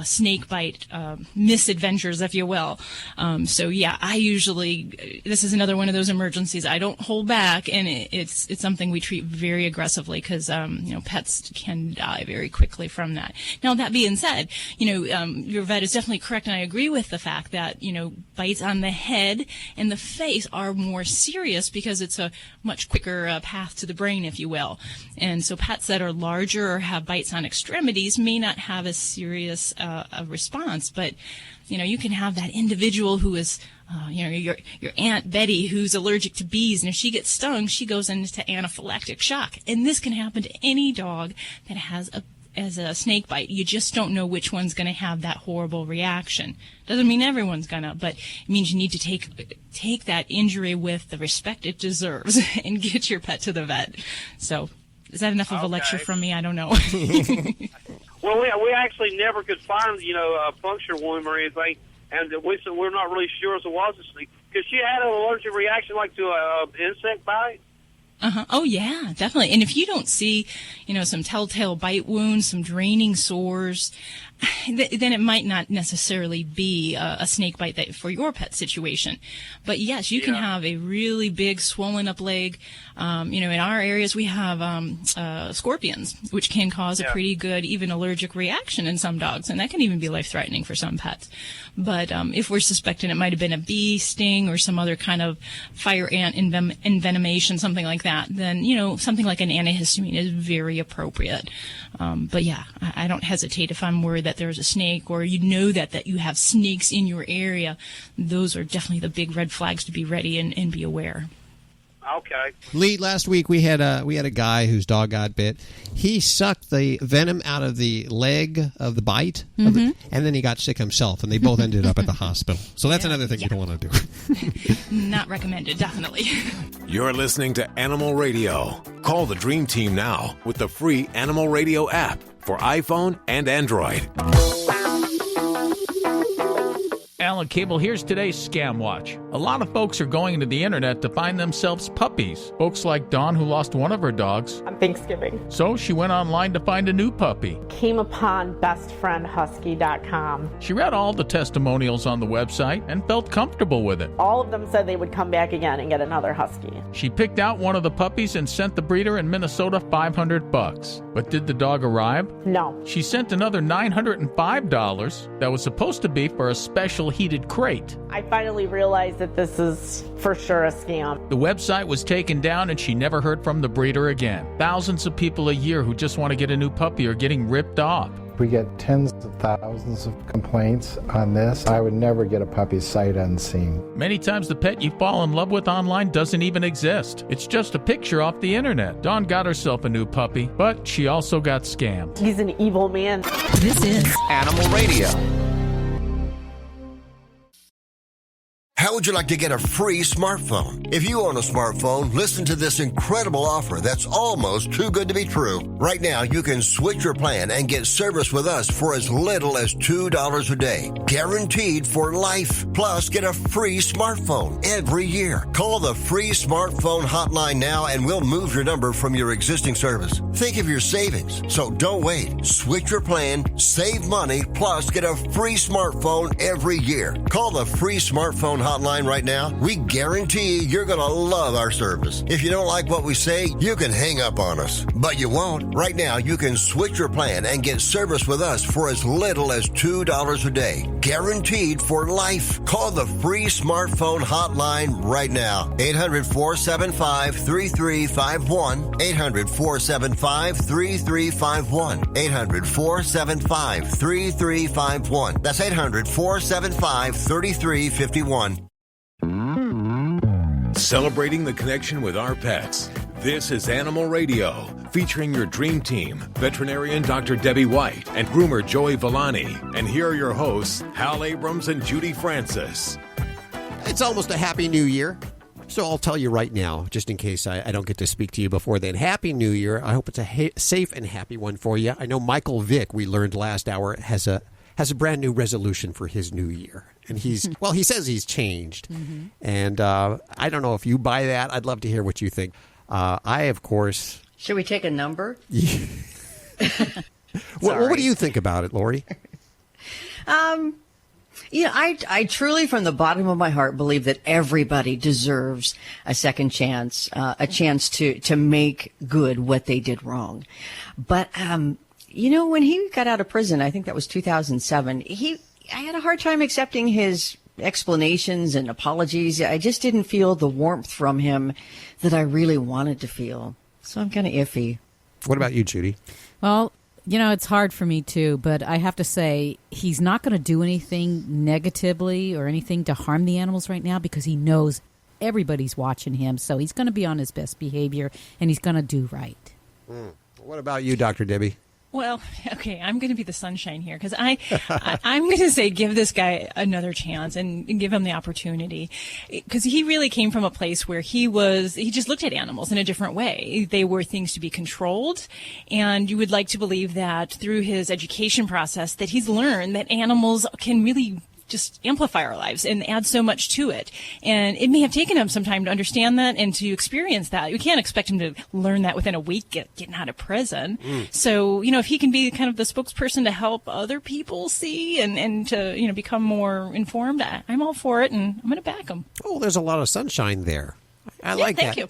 snake bite misadventures, if you will. So yeah, this is another one of those emergencies. I don't hold back, and it's something we treat very aggressively, because pets can die very quickly from that. Now, that being said, your vet is definitely correct, and I agree with the fact that, bites on the head and the face are more serious because it's a much quicker path to the brain, if you will. And so pets that are larger or have bites on extremities may not have as serious a response, but you can have that individual who is, your Aunt Betty, who's allergic to bees, and if she gets stung, she goes into anaphylactic shock. And this can happen to any dog that has a snake bite. You just don't know which one's going to have that horrible reaction. Doesn't mean everyone's gonna, but it means you need to take that injury with the respect it deserves and get your pet to the vet. So, is that enough of a lecture from me? I don't know. Well, we actually never could find, a puncture wound or anything, and we're not really sure if it was a snake, because she had an allergic reaction like to an insect bite. Uh-huh. Oh, yeah, definitely. And if you don't see, some telltale bite wounds, some draining sores, then it might not necessarily be a snake bite for your pet situation. But yes, you can have a really big swollen up leg. In our areas we have scorpions, which can cause a pretty good, even allergic reaction in some dogs, and that can even be life-threatening for some pets. But if we're suspecting it might have been a bee sting or some other kind of fire ant envenomation, something like that, then, something like an antihistamine is very appropriate. But yeah, I don't hesitate if I'm worried that there's a snake, or that you have snakes in your area. Those are definitely the big red flags to be ready and be aware. Okay. Lee, last week we had a guy whose dog got bit. He sucked the venom out of the leg of the bite, and then he got sick himself, and they both ended up at the hospital. So that's another thing you don't want to do. Not recommended, definitely. You're listening to Animal Radio. Call the Dream Team now with the free Animal Radio app for iPhone and Android. Alan Cable, here's today's Scam Watch. A lot of folks are going to the internet to find themselves puppies. Folks like Dawn, who lost one of her dogs on Thanksgiving. So she went online to find a new puppy. Came upon bestfriendhusky.com. She read all the testimonials on the website and felt comfortable with it. All of them said they would come back again and get another husky. She picked out one of the puppies and sent the breeder in Minnesota $500. But did the dog arrive? No. She sent another $905 that was supposed to be for a special heated crate. I finally realized that this is for sure a scam. The website was taken down and she never heard from the breeder again. Thousands of people a year who just want to get a new puppy are getting ripped off. We get tens of thousands of complaints on this. I would never get a puppy sight unseen. Many times the pet you fall in love with online doesn't even exist. It's just a picture off the internet. Dawn got herself a new puppy, but she also got scammed. He's an evil man. This is Animal Radio. How would would you like to get a free smartphone? If you own a smartphone, listen to this incredible offer that's almost too good to be true. Right now, you can switch your plan and get service with us for as little as $2 a day. Guaranteed for life. Plus, get a free smartphone every year. Call the free smartphone hotline now and we'll move your number from your existing service. Think of your savings. So don't wait. Switch your plan, save money, plus get a free smartphone every year. Call the free smartphone hotline right now. We guarantee you're going to love our service. If you don't like what we say, you can hang up on us. But you won't. Right now, you can switch your plan and get service with us for as little as $2 a day. Guaranteed for life. Call the free smartphone hotline right now. 800-475-3351. 800-475-3351. 800-475-3351. That's 800-475-3351. Celebrating the connection with our pets. This is Animal Radio, featuring your dream team, veterinarian Dr. Debbie White and groomer Joey Villani. And here are your hosts, Hal Abrams and Judy Francis. It's almost a Happy New Year, so I'll tell you right now, just in case I don't get to speak to you before then. Happy New Year. I hope it's a safe and happy one for you. I know Michael Vick, we learned last hour, has a brand new resolution for his new year. And he says he's changed. Mm-hmm. And I don't know if you buy that. I'd love to hear what you think. I, of course... Should we take a number? What do you think about it, Lori? I truly, from the bottom of my heart, believe that everybody deserves a second chance, a chance to make good what they did wrong. But, when he got out of prison, I think that was 2007, I had a hard time accepting his explanations and apologies. I just didn't feel the warmth from him that I really wanted to feel. So I'm kind of iffy. What about you, Judy? Well, it's hard for me too, but I have to say he's not going to do anything negatively or anything to harm the animals right now because he knows everybody's watching him. So he's going to be on his best behavior and he's going to do right. What about you, Dr. Debbie? Well, okay, I'm going to be the sunshine here because I'm going to say give this guy another chance and give him the opportunity because he really came from a place where he just looked at animals in a different way. They were things to be controlled, and you would like to believe that through his education process that he's learned that animals can really just amplify our lives and add so much to it. And it may have taken him some time to understand that and to experience that. We can't expect him to learn that within a week getting out of prison. So, if he can be kind of the spokesperson to help other people see and to, become more informed, I'm all for it, and I'm going to back him. Oh, there's a lot of sunshine there. I like that. Thank you.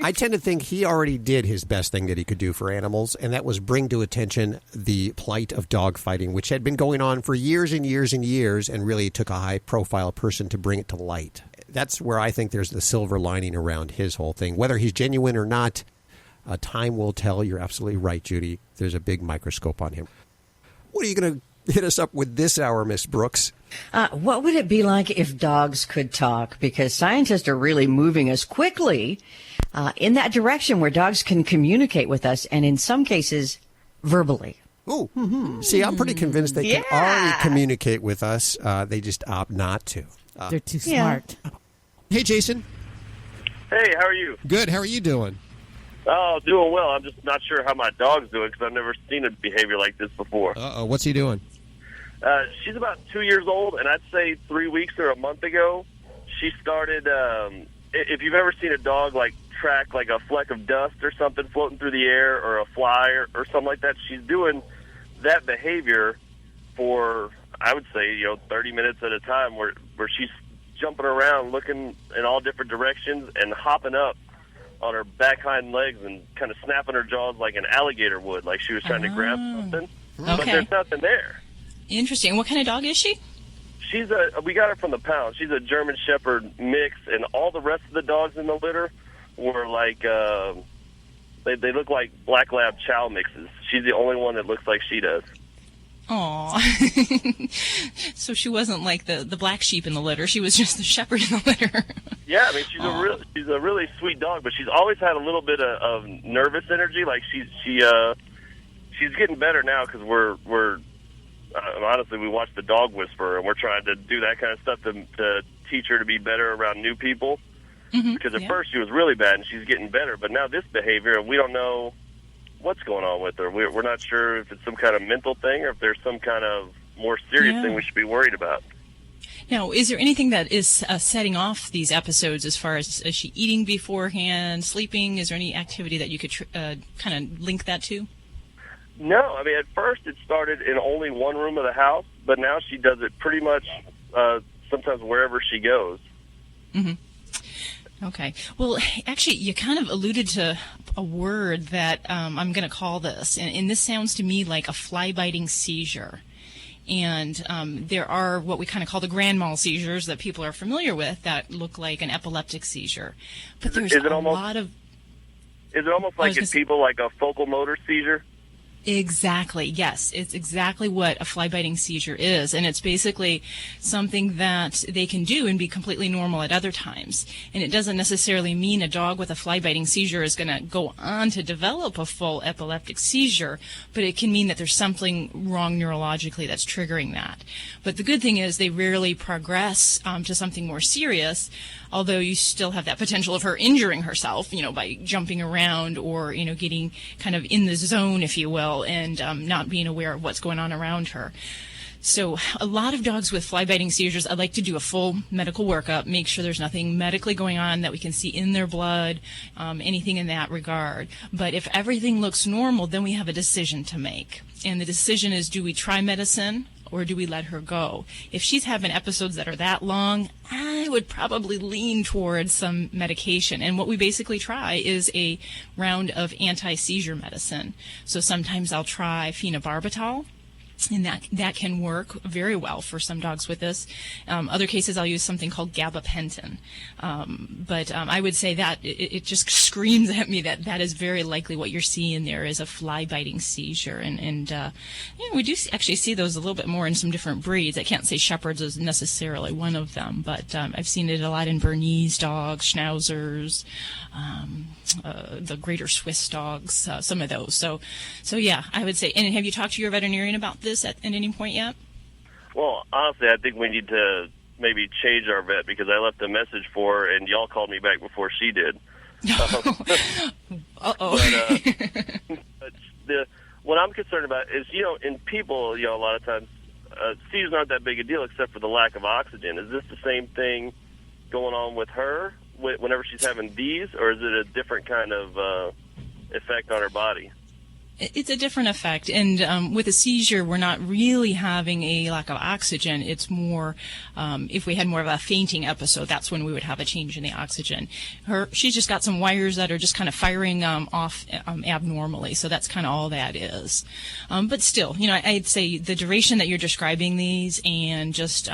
I tend to think he already did his best thing that he could do for animals, and that was bring to attention the plight of dog fighting, which had been going on for years and years and years, and really took a high-profile person to bring it to light. That's where I think there's the silver lining around his whole thing. Whether he's genuine or not, time will tell. You're absolutely right, Judy. There's a big microscope on him. What are you going to hit us up with this hour, Miss Brooks? What would it be like if dogs could talk? Because scientists are really moving us quickly in that direction where dogs can communicate with us, and in some cases, verbally. Oh, see, I'm pretty convinced they can already communicate with us. They just opt not to. They're too smart. Hey, Jason. Hey, how are you? Good. How are you doing? Oh, doing well. I'm just not sure how my dog's doing because I've never seen a behavior like this before. Uh-oh. What's he doing? She's about 2 years old, and I'd say 3 weeks or a month ago, she started, if you've ever seen a dog, track, a fleck of dust or something floating through the air or a fly or something like that, she's doing that behavior for, I would say, 30 minutes at a time where she's jumping around, looking in all different directions and hopping up on her back hind legs and kind of snapping her jaws like an alligator would, like she was trying to grab something. Okay. But there's nothing there. Interesting. What kind of dog is she? We got her from the pound. She's a German Shepherd mix, and all the rest of the dogs in the litter were they look like Black Lab Chow mixes. She's the only one that looks like she does. Aw. So she wasn't like the black sheep in the litter. She was just the shepherd in the litter. Yeah, I mean, she's a really sweet dog, but she's always had a little bit of nervous energy. Like she's getting better now because we're honestly, we watch The Dog Whisperer, and we're trying to do that kind of stuff to teach her to be better around new people. Mm-hmm. Because at first she was really bad, and she's getting better. But now this behavior, and we don't know what's going on with her. We're not sure if it's some kind of mental thing or if there's some kind of more serious thing we should be worried about. Now, is there anything that is setting off these episodes as far as is she eating beforehand, sleeping? Is there any activity that you could kind of link that to? No. I mean, at first it started in only one room of the house, but now she does it pretty much sometimes wherever she goes. Mm-hmm. Okay. Well, actually, you kind of alluded to a word that I'm going to call this, and this sounds to me like a fly-biting seizure. And there are what we kind of call the grand mal seizures that people are familiar with that look like an epileptic seizure. But there's a lot of... Is it almost like in people like a focal motor seizure? Exactly. Yes, it's exactly what a fly-biting seizure is, and it's basically something that they can do and be completely normal at other times. And it doesn't necessarily mean a dog with a fly-biting seizure is going to go on to develop a full epileptic seizure, but it can mean that there's something wrong neurologically that's triggering that. But the good thing is they rarely progress to something more serious, although you still have that potential of her injuring herself, by jumping around or, getting kind of in the zone, if you will, and not being aware of what's going on around her. So a lot of dogs with fly-biting seizures, I'd like to do a full medical workup, make sure there's nothing medically going on that we can see in their blood, anything in that regard. But if everything looks normal, then we have a decision to make. And the decision is, do we try medicine or do we let her go? If she's having episodes that are that long, I would probably lean towards some medication. And what we basically try is a round of anti-seizure medicine. So sometimes I'll try phenobarbital, and that can work very well for some dogs with this. Other cases, I'll use something called gabapentin. But I would say that it just screams at me that is very likely what you're seeing there is a fly-biting seizure. And we do actually see those a little bit more in some different breeds. I can't say Shepherds is necessarily one of them, but I've seen it a lot in Bernese dogs, Schnauzers, the Greater Swiss dogs, some of those. So yeah, I would say. And have you talked to your veterinarian about this at any point yet? Well, honestly, I think we need to maybe change our vet because I left a message for her and y'all called me back before she did. Uh-oh. But what I'm concerned about is, in people, a lot of times seizures aren't that big a deal except for the lack of oxygen. Is this the same thing going on with her whenever she's having these, or is it a different kind of effect on her body? It's a different effect, and with a seizure, we're not really having a lack of oxygen. It's more, if we had more of a fainting episode, that's when we would have a change in the oxygen. She's just got some wires that are just kind of firing off abnormally, so that's kind of all that is. But still, I'd say the duration that you're describing these and just,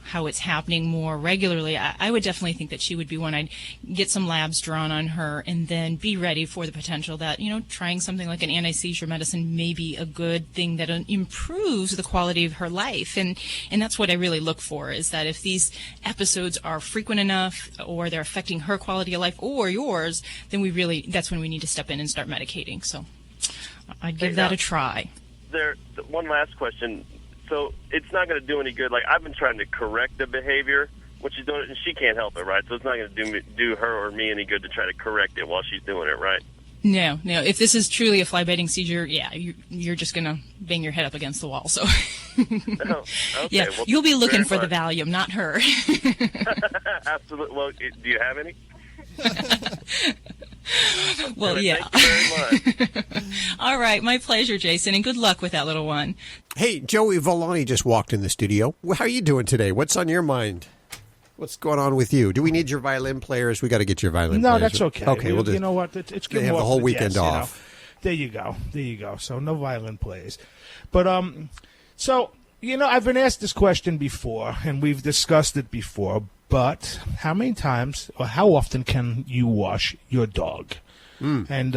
how it's happening more regularly, I would definitely think that she would be one. I'd get some labs drawn on her and then be ready for the potential that, trying something like an anti-seizure medicine may be a good thing that improves the quality of her life. And that's what I really look for, is that if these episodes are frequent enough or they're affecting her quality of life or yours, then that's when we need to step in and start medicating. So I'd give that a try. One last question. So it's not going to do any good. Like, I've been trying to correct the behavior when she's doing it, and she can't help it, right? So it's not going to do her or me any good to try to correct it while she's doing it, right? No. If this is truly a fly-biting seizure, yeah, you're just going to bang your head up against the wall. So, okay. Yeah, Well, you'll be looking for the Valium, not her. Absolutely. Well, do you have any? Well, yeah. Thank you very much. All right, my pleasure, Jason, and good luck with that little one. Hey, Joey Villani just walked in the studio. How are you doing today? What's on your mind? What's going on with you? Do we need your violin players? We got to get your violin players. No, that's okay. Okay, we'll just, you know what? It's good. They have the whole weekend off. There you go. So no violin players. But so I've been asked this question before, and we've discussed it before. But how many times or how often can you wash your dog? And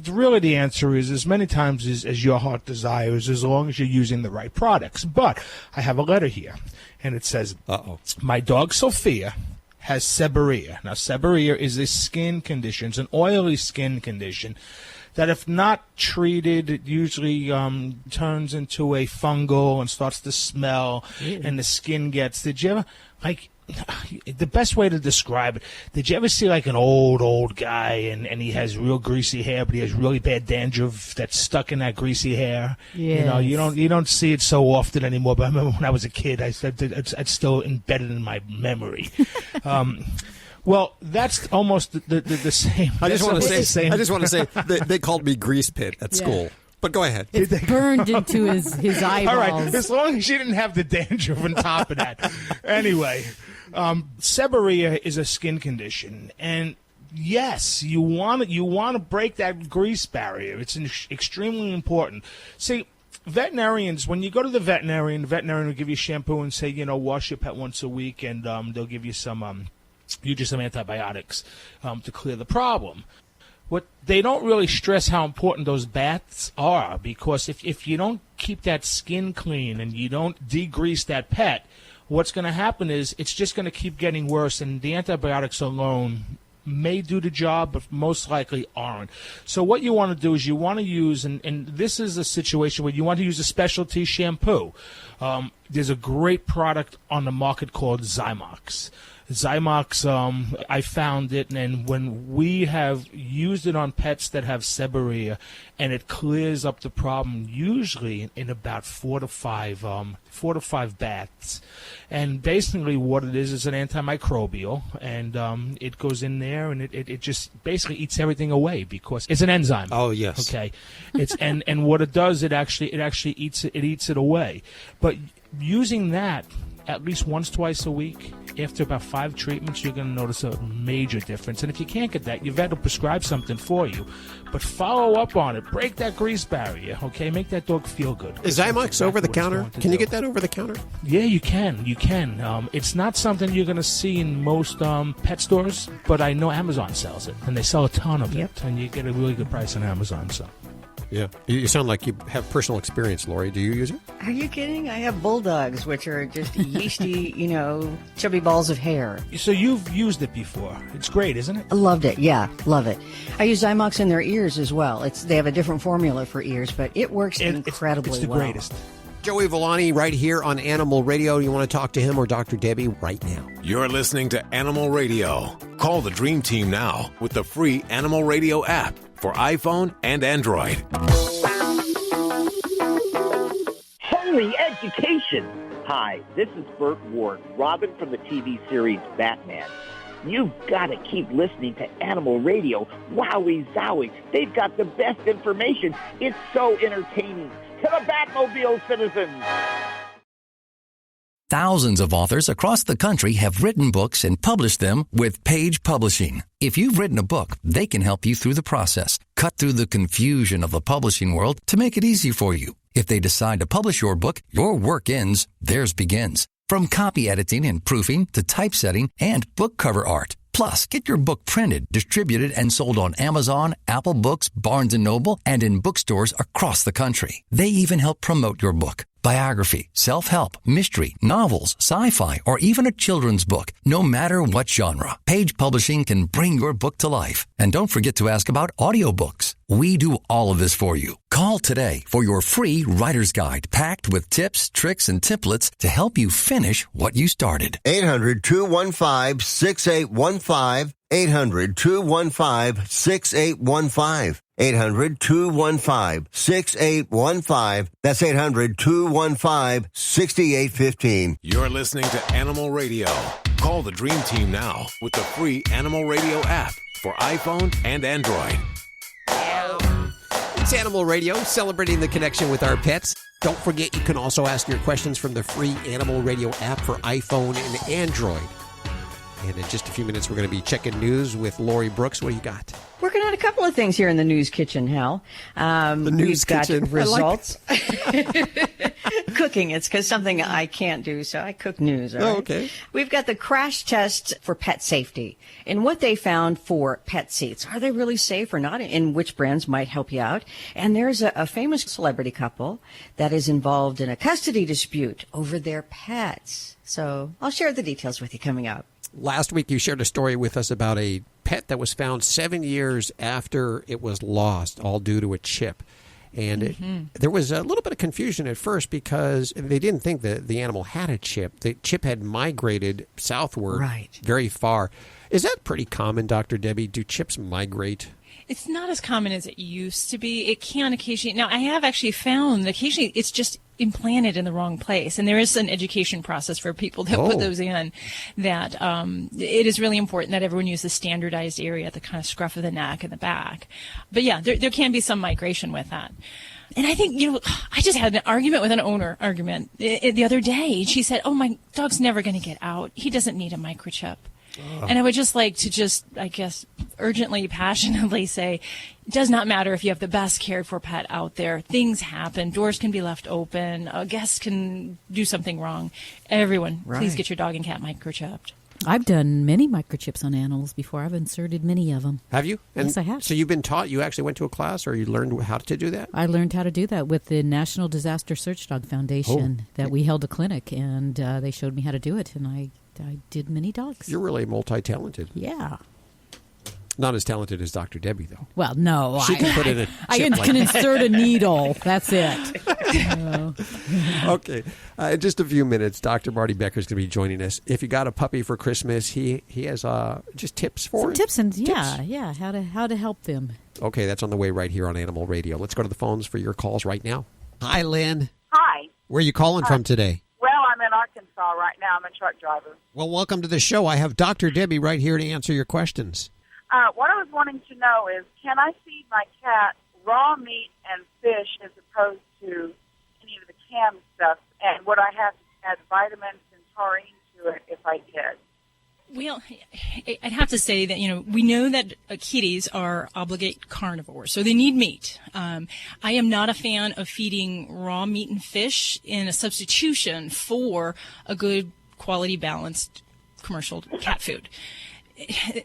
really the answer is as many times as your heart desires, as long as you're using the right products. But I have a letter here, and it says, my dog Sophia has seborrhea. Now, seborrhea is a skin condition. It's an oily skin condition that if not treated, it usually turns into a fungal and starts to smell, and the skin gets... Did you ever... the best way to describe it, did you ever see like an old guy and he has real greasy hair, but he has really bad dandruff that's stuck in that greasy hair? Yes. You don't see it so often anymore, but I remember when I was a kid, it's still embedded in my memory. Well, that's almost the same. I just want to say they called me Grease Pit at school. But go ahead. It's burned into his eyeballs. All right, as long as she didn't have the dandruff on top of that. Anyway, seborrhea is a skin condition, and yes, you want to break that grease barrier. It's extremely important. See, veterinarians, when you go to the veterinarian will give you shampoo and say, wash your pet once a week, and they'll give you some antibiotics to clear the problem. What they don't really stress how important those baths are, because if you don't keep that skin clean and you don't degrease that pet, what's going to happen is it's just going to keep getting worse, and the antibiotics alone may do the job, but most likely aren't. So what you want to do is you want to use, and this is a situation where you want to use a specialty shampoo. There's a great product on the market called Zymox. I found it, and when we have used it on pets that have seborrhea, and it clears up the problem usually in about 4 to 5 baths. And basically what it is an antimicrobial, and it goes in there and it just basically eats everything away because it's an enzyme. Oh yes. Okay. It's and what it does, it actually eats it away. But using that at least once, twice a week, after about 5 treatments, you're going to notice a major difference. And if you can't get that, your vet will prescribe something for you. But follow up on it. Break that grease barrier, okay? Make that dog feel good. Is Zymox over the counter? Can you get that over the counter? Yeah, you can. It's not something you're going to see in most pet stores, but I know Amazon sells it, and they sell a ton of it, and you get a really good price on Amazon, so. Yeah. You sound like you have personal experience, Lori. Do you use it? Are you kidding? I have bulldogs, which are just yeasty, chubby balls of hair. So you've used it before. It's great, isn't it? I loved it. Yeah, love it. I use Zymox in their ears as well. They have a different formula for ears, but it works incredibly well. It's the greatest. Joey Villani right here on Animal Radio. You want to talk to him or Dr. Debbie right now? You're listening to Animal Radio. Call the Dream Team now with the free Animal Radio app for iPhone and Android. Holy education! Hi, this is Burt Ward, Robin from the TV series Batman. You've got to keep listening to Animal Radio. Wowie zowie. They've got the best information. It's so entertaining. To the Batmobile, citizens! Thousands of authors across the country have written books and published them with Page Publishing. If you've written a book, they can help you through the process. Cut through the confusion of the publishing world to make it easy for you. If they decide to publish your book, your work ends, theirs begins. From copy editing and proofing to typesetting and book cover art. Plus, get your book printed, distributed, and sold on Amazon, Apple Books, Barnes & Noble, and in bookstores across the country. They even help promote your book. Biography, self-help, mystery, novels, sci-fi, or even a children's book. No matter what genre, Page Publishing can bring your book to life. And don't forget to ask about audiobooks. We do all of this for you. Call today for your free writer's guide packed with tips, tricks, and templates to help you finish what you started. 800-215-6815. 800-215-6815. 800-215-6815. That's 800-215-6815. You're listening to Animal Radio. Call the Dream Team now with the free Animal Radio app for iPhone and Android. It's Animal Radio, celebrating the connection with our pets. Don't forget, you can also ask your questions from the free Animal Radio app for iPhone and Android. And in just a few minutes, we're going to be checking news with Lori Brooks. What do you got? Working on a couple of things here in the news kitchen, Hal. The news kitchen. We've got results. Cooking. It's because something I can't do, so I cook news. All right? Oh, okay. We've got the crash test for pet safety and what they found for pet seats. Are they really safe or not? And which brands might help you out? And there's a famous celebrity couple that is involved in a custody dispute over their pets. So I'll share the details with you coming up. Last week, you shared a story with us about a pet that was found 7 years after it was lost, all due to a chip. And there was a little bit of confusion at first because they didn't think that the animal had a chip. The chip had migrated southward very far. Is that pretty common, Dr. Debbie? Do chips migrate? It's not as common as it used to be. It can occasionally. Now, I have actually found that occasionally it's just implanted in the wrong place. And there is an education process for people that put those in, that it is really important that everyone use the standardized area at the kind of scruff of the neck and the back. But yeah, there can be some migration with that. And I think, I just had an argument with an owner the other day. She said, oh, my dog's never going to get out. He doesn't need a microchip. And I would just like to I guess, urgently, passionately say, it does not matter if you have the best cared for pet out there. Things happen. Doors can be left open. A guest can do something wrong. Everyone, please get your dog and cat microchipped. I've done many microchips on animals before. I've inserted many of them. Have you? Yes, I have. So you've been taught, you actually went to a class, or you learned how to do that? I learned how to do that with the National Disaster Search Dog Foundation that we held a clinic, and they showed me how to do it, and I did many dogs. You're really multi-talented. Yeah. Not as talented as Dr. Debbie, though. Well, no. She can put in a chip I can insert a needle. That's it. Okay. In just a few minutes, Dr. Marty Becker is going to be joining us. If you got a puppy for Christmas, he has just tips for it? Tips and how to help them. Okay, that's on the way right here on Animal Radio. Let's go to the phones for your calls right now. Hi, Lynn. Hi. Where are you calling from today? Well, I'm in Arkansas right now. I'm a truck driver. Well, welcome to the show. I have Dr. Debbie right here to answer your questions. What I was wanting to know is, can I feed my cat raw meat and fish as opposed to any of the canned stuff? And would I have to add vitamins and taurine to it if I did? Well, I'd have to say that, we know that kitties are obligate carnivores, so they need meat. I am not a fan of feeding raw meat and fish in a substitution for a good quality balanced commercial cat food.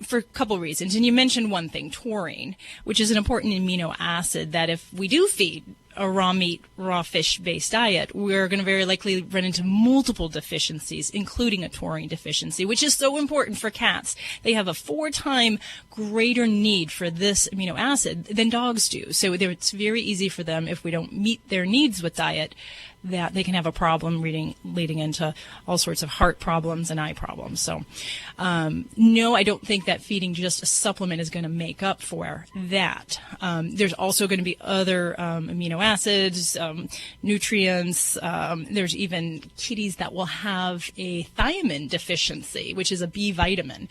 For a couple of reasons. And you mentioned one thing, taurine, which is an important amino acid that if we do feed a raw meat, raw fish-based diet, we're going to very likely run into multiple deficiencies, including a taurine deficiency, which is so important for cats. They have a 4-time greater need for this amino acid than dogs do. So it's very easy for them, if we don't meet their needs with diet, that they can have a problem leading into all sorts of heart problems and eye problems. So, no, I don't think that feeding just a supplement is going to make up for that. There's also going to be other amino acids, nutrients. There's even kitties that will have a thiamine deficiency, which is a B vitamin.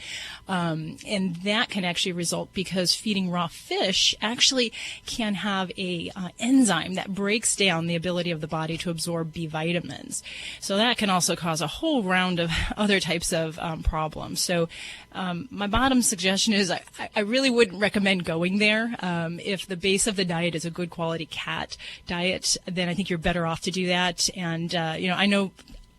And that can actually result because feeding raw fish actually can have a enzyme that breaks down the ability of the body to absorb B vitamins. So that can also cause a whole round of other types of problems. So my bottom suggestion is I really wouldn't recommend going there. If the base of the diet is a good quality cat diet, then I think you're better off to do that. And, I know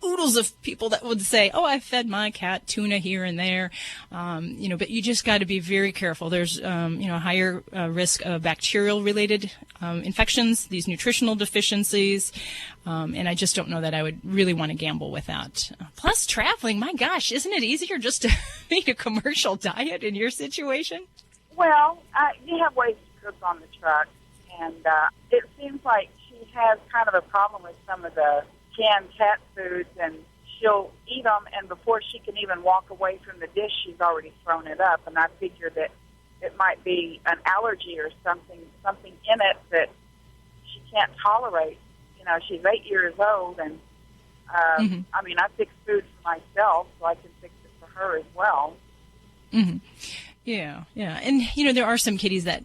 oodles of people that would say, oh, I fed my cat tuna here and there, but you just got to be very careful. There's, a higher risk of bacterial-related infections, these nutritional deficiencies, and I just don't know that I would really want to gamble with that. Plus, traveling, my gosh, isn't it easier just to make a commercial diet in your situation? Well, you have ways to cook on the truck, and it seems like she has kind of a problem with some of the canned cat foods, and she'll eat them, and before she can even walk away from the dish, she's already thrown it up. And I figure that it might be an allergy or something in it that she can't tolerate. She's 8 years old, and I fix food for myself, so I can fix it for her as well. Mm-hmm. Yeah. And, there are some kitties that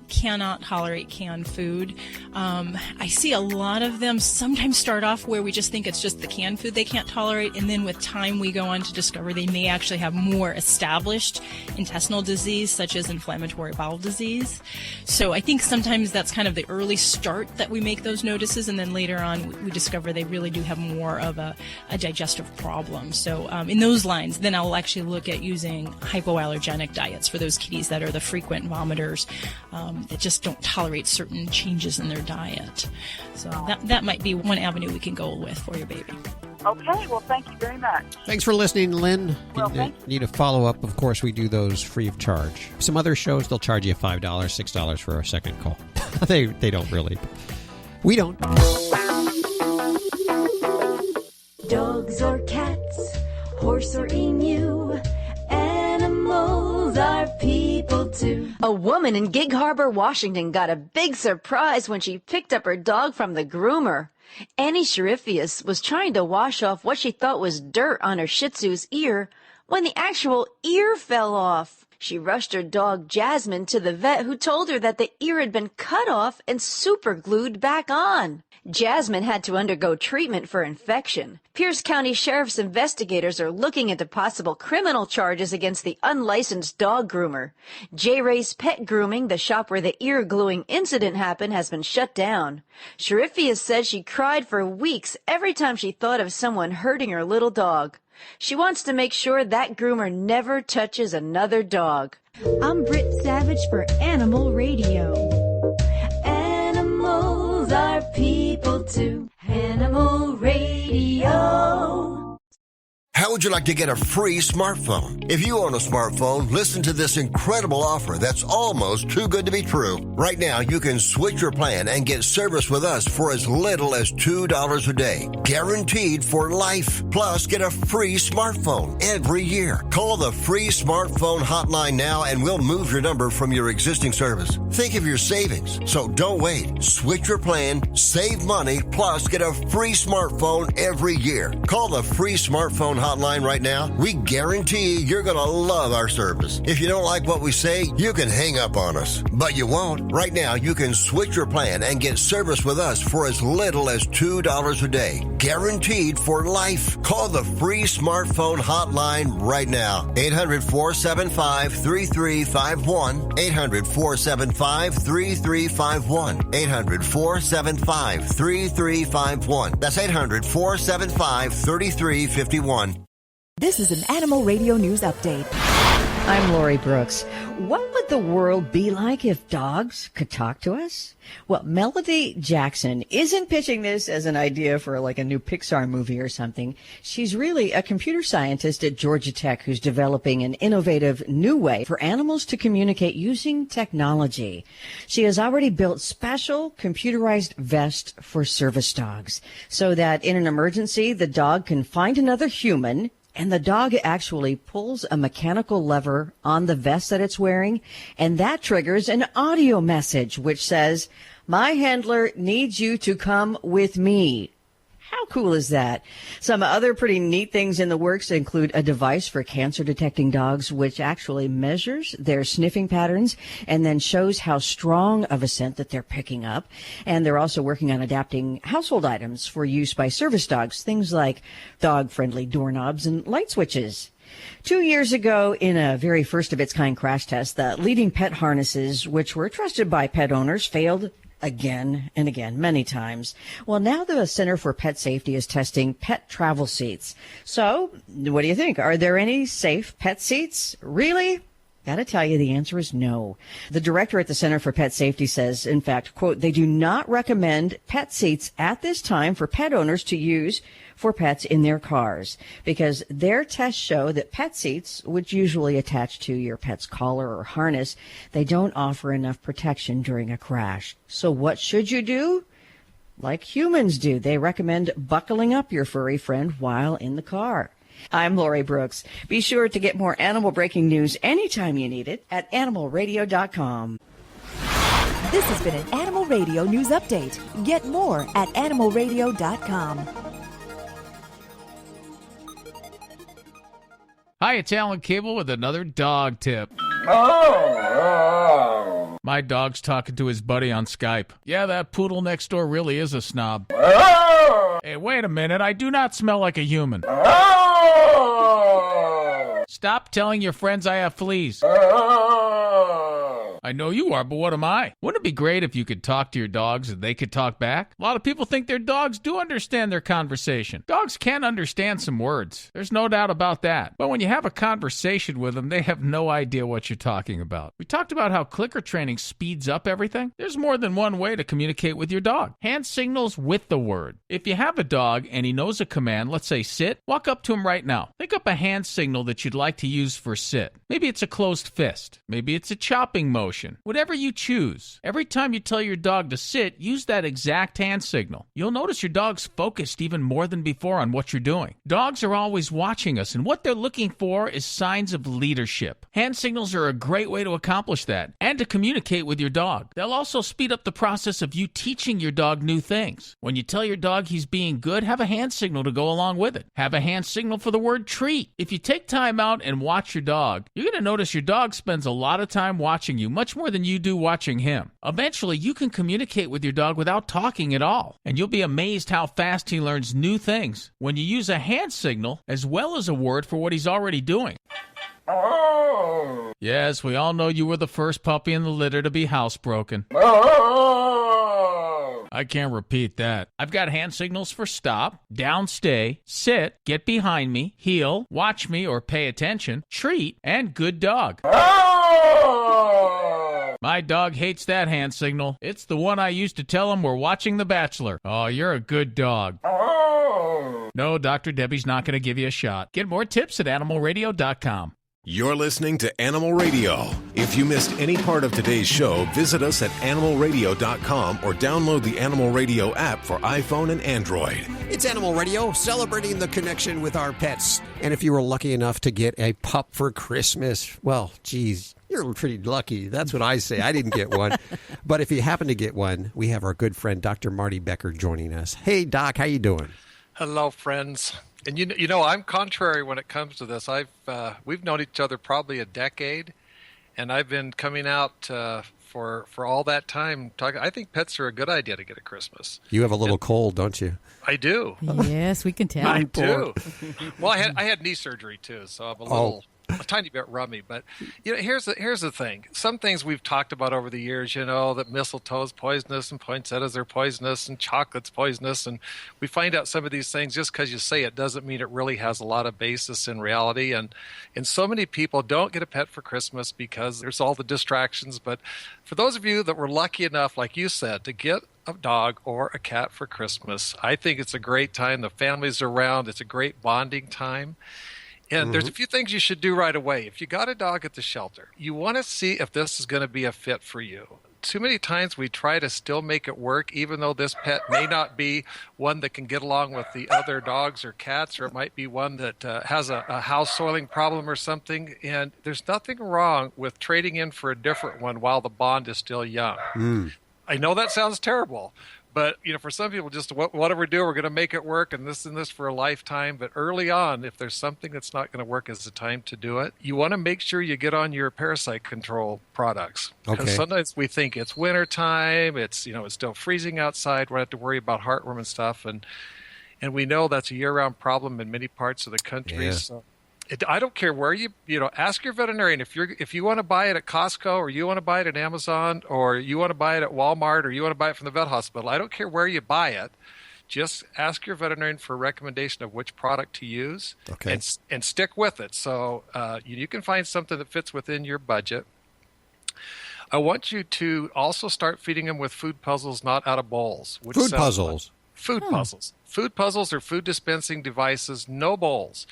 cannot tolerate canned food. I see a lot of them sometimes start off where we just think it's just the canned food they can't tolerate, and then with time we go on to discover they may actually have more established intestinal disease, such as inflammatory bowel disease. So I think sometimes that's kind of the early start that we make those notices, and then later on we discover they really do have more of a digestive problem. So in those lines, then I'll actually look at using hypoallergenic diets for those kitties that are the frequent vomiters, that just don't tolerate certain changes in their diet. So that might be one avenue we can go with for your baby. Okay, well, thank you very much. Thanks for listening, Lynn. Well, need a follow-up. Of course, we do those free of charge. Some other shows, they'll charge you $5, $6 for a second call. They don't really. We don't. Dogs or cats, horse or emu, animals are people too. A woman in Gig Harbor, Washington got a big surprise when she picked up her dog from the groomer. Annie Sharifius was trying to wash off what she thought was dirt on her Shih Tzu's ear when the actual ear fell off. She rushed her dog Jasmine to the vet, who told her that the ear had been cut off and super glued back on. Jasmine had to undergo treatment for infection. Pierce County Sheriff's investigators are looking into possible criminal charges against the unlicensed dog groomer. J. Ray's Pet Grooming, the shop where the ear gluing incident happened, has been shut down. Sharifius said she cried for weeks every time she thought of someone hurting her little dog. She wants to make sure that groomer never touches another dog. I'm Britt Savage for Animal Radio. Animals are people too. Animal Radio. How would you like to get a free smartphone? If you own a smartphone, listen to this incredible offer that's almost too good to be true. Right now, you can switch your plan and get service with us for as little as $2 a day. Guaranteed for life. Plus, get a free smartphone every year. Call the free smartphone hotline now and we'll move your number from your existing service. Think of your savings. So don't wait. Switch your plan, save money, plus get a free smartphone every year. Call the free smartphone hotline right now. We guarantee you're going to love our service. If you don't like what we say, you can hang up on us. But you won't. Right now, you can switch your plan and get service with us for as little as $2 a day. Guaranteed for life. Call the free smartphone hotline right now. 800-475-3351. 800-475-3351. 800-475-3351. That's 800-475-3351. This is an Animal Radio News Update. I'm Lori Brooks. What would the world be like if dogs could talk to us? Well, Melody Jackson isn't pitching this as an idea for like a new Pixar movie or something. She's really a computer scientist at Georgia Tech who's developing an innovative new way for animals to communicate using technology. She has already built special computerized vests for service dogs so that in an emergency, the dog can find another human. And the dog actually pulls a mechanical lever on the vest that it's wearing, and that triggers an audio message which says, "My handler needs you to come with me." How cool is that? Some other pretty neat things in the works include a device for cancer-detecting dogs, which actually measures their sniffing patterns and then shows how strong of a scent that they're picking up. And they're also working on adapting household items for use by service dogs, things like dog-friendly doorknobs and light switches. 2 years ago, in a very first-of-its-kind crash test, the leading pet harnesses, which were trusted by pet owners, failed again and again, many times. Well, now the Center for Pet Safety is testing pet travel seats. So, what do you think? Are there any safe pet seats? Really? Gotta tell you, the answer is no. The director at the Center for Pet Safety says, in fact, quote, they do not recommend pet seats at this time for pet owners to use for pets in their cars because their tests show that pet seats, which usually attach to your pet's collar or harness, they don't offer enough protection during a crash. So what should you do? Like humans do. They recommend buckling up your furry friend while in the car. I'm Lori Brooks. Be sure to get more animal breaking news anytime you need it at animalradio.com. This has been an Animal Radio News Update. Get more at animalradio.com. Hi, it's Alan Cable with another dog tip. My dog's talking to his buddy on Skype. Yeah, that poodle next door really is a snob. Hey, wait a minute. I do not smell like a human. Stop telling your friends I have fleas. I know you are, but what am I? Wouldn't it be great if you could talk to your dogs and they could talk back? A lot of people think their dogs do understand their conversation. Dogs can understand some words. There's no doubt about that. But when you have a conversation with them, they have no idea what you're talking about. We talked about how clicker training speeds up everything. There's more than one way to communicate with your dog. Hand signals with the word. If you have a dog and he knows a command, let's say sit, walk up to him right now. Think up a hand signal that you'd like to use for sit. Maybe it's a closed fist. Maybe it's a chopping motion. motion. Whatever you choose. Every time you tell your dog to sit, use that exact hand signal. You'll notice your dog's focused even more than before on what you're doing. Dogs are always watching us, and what they're looking for is signs of leadership. Hand signals are a great way to accomplish that and to communicate with your dog. They'll also speed up the process of you teaching your dog new things. When you tell your dog he's being good, have a hand signal to go along with it. Have a hand signal for the word treat. If you take time out and watch your dog, you're going to notice your dog spends a lot of time watching you, much more than you do watching him. Eventually, you can communicate with your dog without talking at all, and you'll be amazed how fast he learns new things when you use a hand signal as well as a word for what he's already doing. Yes, we all know you were the first puppy in the litter to be housebroken. I can't repeat that. I've got hand signals for stop, down, stay, sit, get behind me, heel, watch me or pay attention, treat, and good dog. My dog hates that hand signal. It's the one I used to tell him we're watching The Bachelor. Oh, you're a good dog. No, Dr. Debbie's not going to give you a shot. Get more tips at animalradio.com. You're listening to Animal Radio. If you missed any part of today's show, visit us at animalradio.com or download the Animal Radio app for iPhone and Android. It's Animal Radio, celebrating the connection with our pets. And if you were lucky enough to get a pup for Christmas, well, geez, you're pretty lucky. That's what I say. I didn't get one. But if you happen to get one, we have our good friend, Dr. Marty Becker, joining us. Hey, Doc, how you doing? Hello, friends. And you know, I'm contrary when it comes to this. We've known each other probably a decade, and I've been coming out for all that time talking. I think pets are a good idea to get at Christmas. You have a little cold, don't you? I do. Yes, we can tell. I do. Well, I had knee surgery too, so I'm a tiny bit rummy. But you know, here's the thing. Some things we've talked about over the years, you know, that mistletoe's poisonous and poinsettias are poisonous and chocolate's poisonous, and we find out some of these things just because you say it doesn't mean it really has a lot of basis in reality. And so many people don't get a pet for Christmas because there's all the distractions. But for those of you that were lucky enough, like you said, to get a dog or a cat for Christmas, I think it's a great time. The family's around. It's a great bonding time. And there's a few things you should do right away. If you got a dog at the shelter, you want to see if this is going to be a fit for you. Too many times we try to still make it work, even though this pet may not be one that can get along with the other dogs or cats, or it might be one that has a house soiling problem or something. And there's nothing wrong with trading in for a different one while the bond is still young. I know that sounds terrible, but you know, for some people, just whatever we do, we're going to make it work, and this for a lifetime. But early on, if there's something that's not going to work, is the time to do it. You want to make sure you get on your parasite control products. Because sometimes we think it's winter time, it's still freezing outside, we don't have to worry about heartworm and stuff, and we know that's a year-round problem in many parts of the country. Yeah. So I don't care where you ask your veterinarian if you want to buy it at Costco, or you want to buy it at Amazon, or you want to buy it at Walmart, or you want to buy it from the vet hospital. I don't care where you buy it. Just ask your veterinarian for a recommendation of which product to use, and stick with it. So you can find something that fits within your budget. I want you to also start feeding them with food puzzles, not out of bowls. Food puzzles? Food puzzles. Food puzzles are food dispensing devices, no bowls.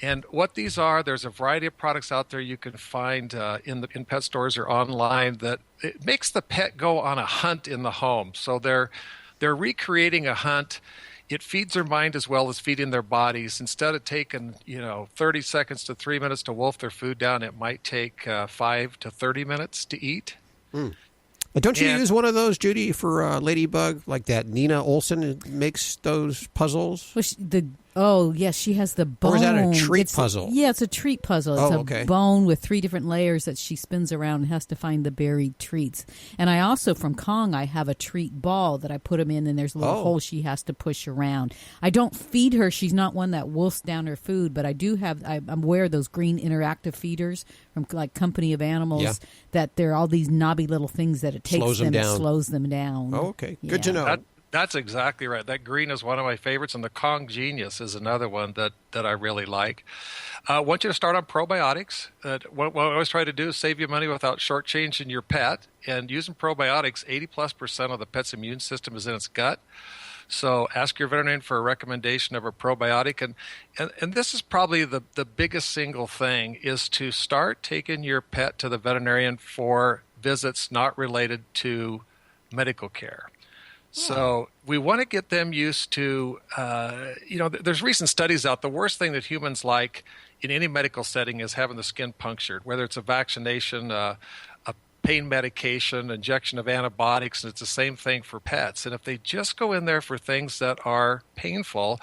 And what these are, there's a variety of products out there you can find in pet stores or online that it makes the pet go on a hunt in the home. So they're recreating a hunt. It feeds their mind as well as feeding their bodies. Instead of taking 30 seconds to 3 minutes to wolf their food down, it might take 5 to 30 minutes to eat. Don't you use one of those, Judy, for Ladybug, like that Nina Olson makes those puzzles? Oh, yes, she has the bone. Or is that a treat puzzle? It's a treat puzzle. It's a bone with 3 different layers that she spins around and has to find the buried treats. And I also, from Kong, I have a treat ball that I put them in, and there's a little hole she has to push around. I don't feed her. She's not one that wolfs down her food, but I do have, I'm aware of those green interactive feeders from like Company of Animals, that there are all these knobby little things that it takes slows them down. Oh, okay. Good to know. That's exactly right. That green is one of my favorites, and the Kong Genius is another one that I really like. I want you to start on probiotics. What I always try to do is save you money without shortchanging your pet. And using probiotics, 80+% of the pet's immune system is in its gut. So ask your veterinarian for a recommendation of a probiotic. And this is probably the biggest single thing, is to start taking your pet to the veterinarian for visits not related to medical care. So we want to get them used to, there's recent studies out. The worst thing that humans like in any medical setting is having the skin punctured, whether it's a vaccination, a pain medication, injection of antibiotics, and it's the same thing for pets. And if they just go in there for things that are painful,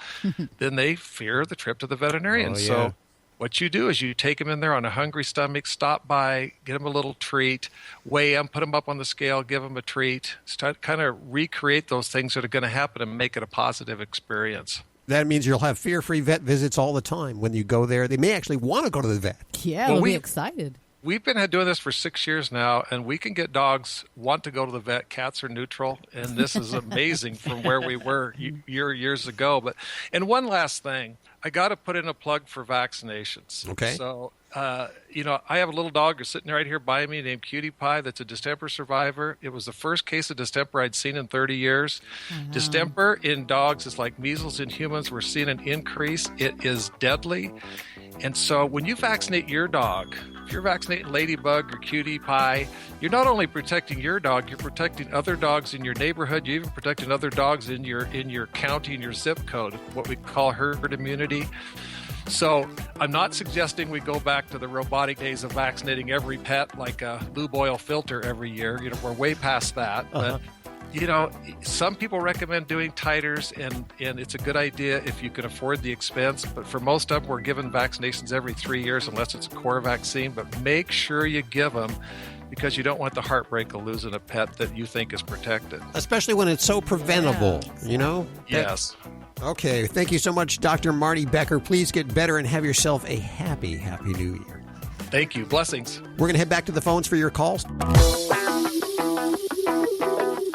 then they fear the trip to the veterinarian. Oh, yeah. So what you do is you take them in there on a hungry stomach, stop by, get them a little treat, weigh them, put them up on the scale, give them a treat, start kind of recreate those things that are going to happen and make it a positive experience. That means you'll have fear-free vet visits all the time when you go there. They may actually want to go to the vet. Yeah, they'll be excited. We've been doing this for 6 years now, and we can get dogs want to go to the vet. Cats are neutral, and this is amazing from where we were years ago. And one last thing, I got to put in a plug for vaccinations. Okay. So, I have a little dog who's sitting right here by me named Cutie Pie that's a distemper survivor. It was the first case of distemper I'd seen in 30 years. Distemper in dogs is like measles in humans. We're seeing an increase. It is deadly. And so when you vaccinate your dog, if you're vaccinating Ladybug or Cutie Pie, you're not only protecting your dog, you're protecting other dogs in your neighborhood. You're even protecting other dogs in your county, in your zip code, what we call herd immunity. So I'm not suggesting we go back to the robotic days of vaccinating every pet like a lube oil filter every year. We're way past that. But some people recommend doing titers, and it's a good idea if you can afford the expense. But for most of them, we're giving vaccinations every 3 years unless it's a core vaccine. But make sure you give them, because you don't want the heartbreak of losing a pet that you think is protected. Especially when it's so preventable, Yes. Okay, thank you so much, Dr. Marty Becker. Please get better and have yourself a happy, happy New Year. Thank you. Blessings. We're going to head back to the phones for your calls.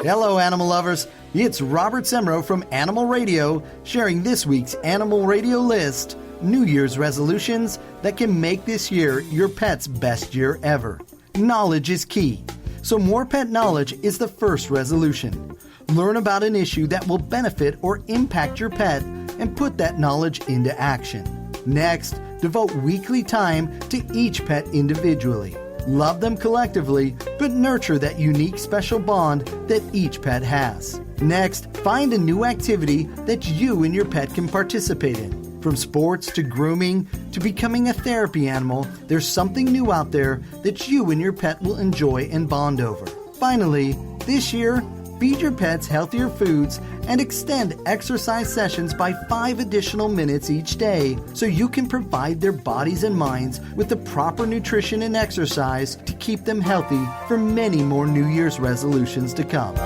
Hello, animal lovers. It's Robert Semro from Animal Radio, sharing this week's Animal Radio list, New Year's resolutions that can make this year your pet's best year ever. Knowledge is key, so more pet knowledge is the first resolution. Learn about an issue that will benefit or impact your pet and put that knowledge into action. Next, devote weekly time to each pet individually. Love them collectively, but nurture that unique special bond that each pet has. Next, find a new activity that you and your pet can participate in. From sports to grooming to becoming a therapy animal, there's something new out there that you and your pet will enjoy and bond over. Finally, this year, feed your pets healthier foods and extend exercise sessions by 5 additional minutes each day so you can provide their bodies and minds with the proper nutrition and exercise to keep them healthy for many more New Year's resolutions to come.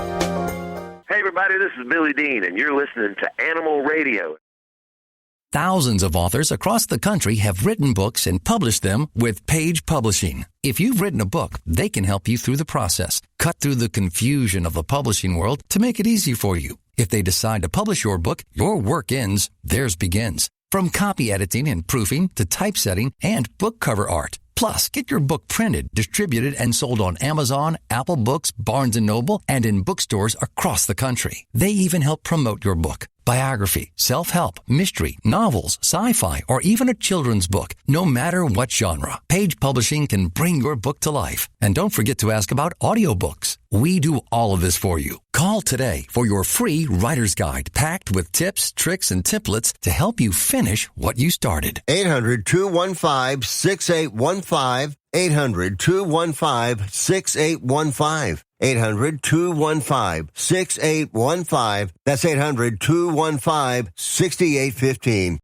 Hey everybody, this is Billy Dean and you're listening to Animal Radio. Thousands of authors across the country have written books and published them with Page Publishing. If you've written a book, they can help you through the process, cut through the confusion of the publishing world to make it easy for you. If they decide to publish your book, your work ends, theirs begins. From copy editing and proofing to typesetting and book cover art. Plus, get your book printed, distributed, and sold on Amazon, Apple Books, Barnes & Noble, and in bookstores across the country. They even help promote your book. Biography, self-help, mystery, novels, sci-fi, or even a children's book. No matter what genre, Page Publishing can bring your book to life. And don't forget to ask about audiobooks. We do all of this for you. Call today for your free writer's guide packed with tips, tricks, and templates to help you finish what you started. 800-215-6815. 800-215-6815. 800-215-6815. That's 800-215-6815.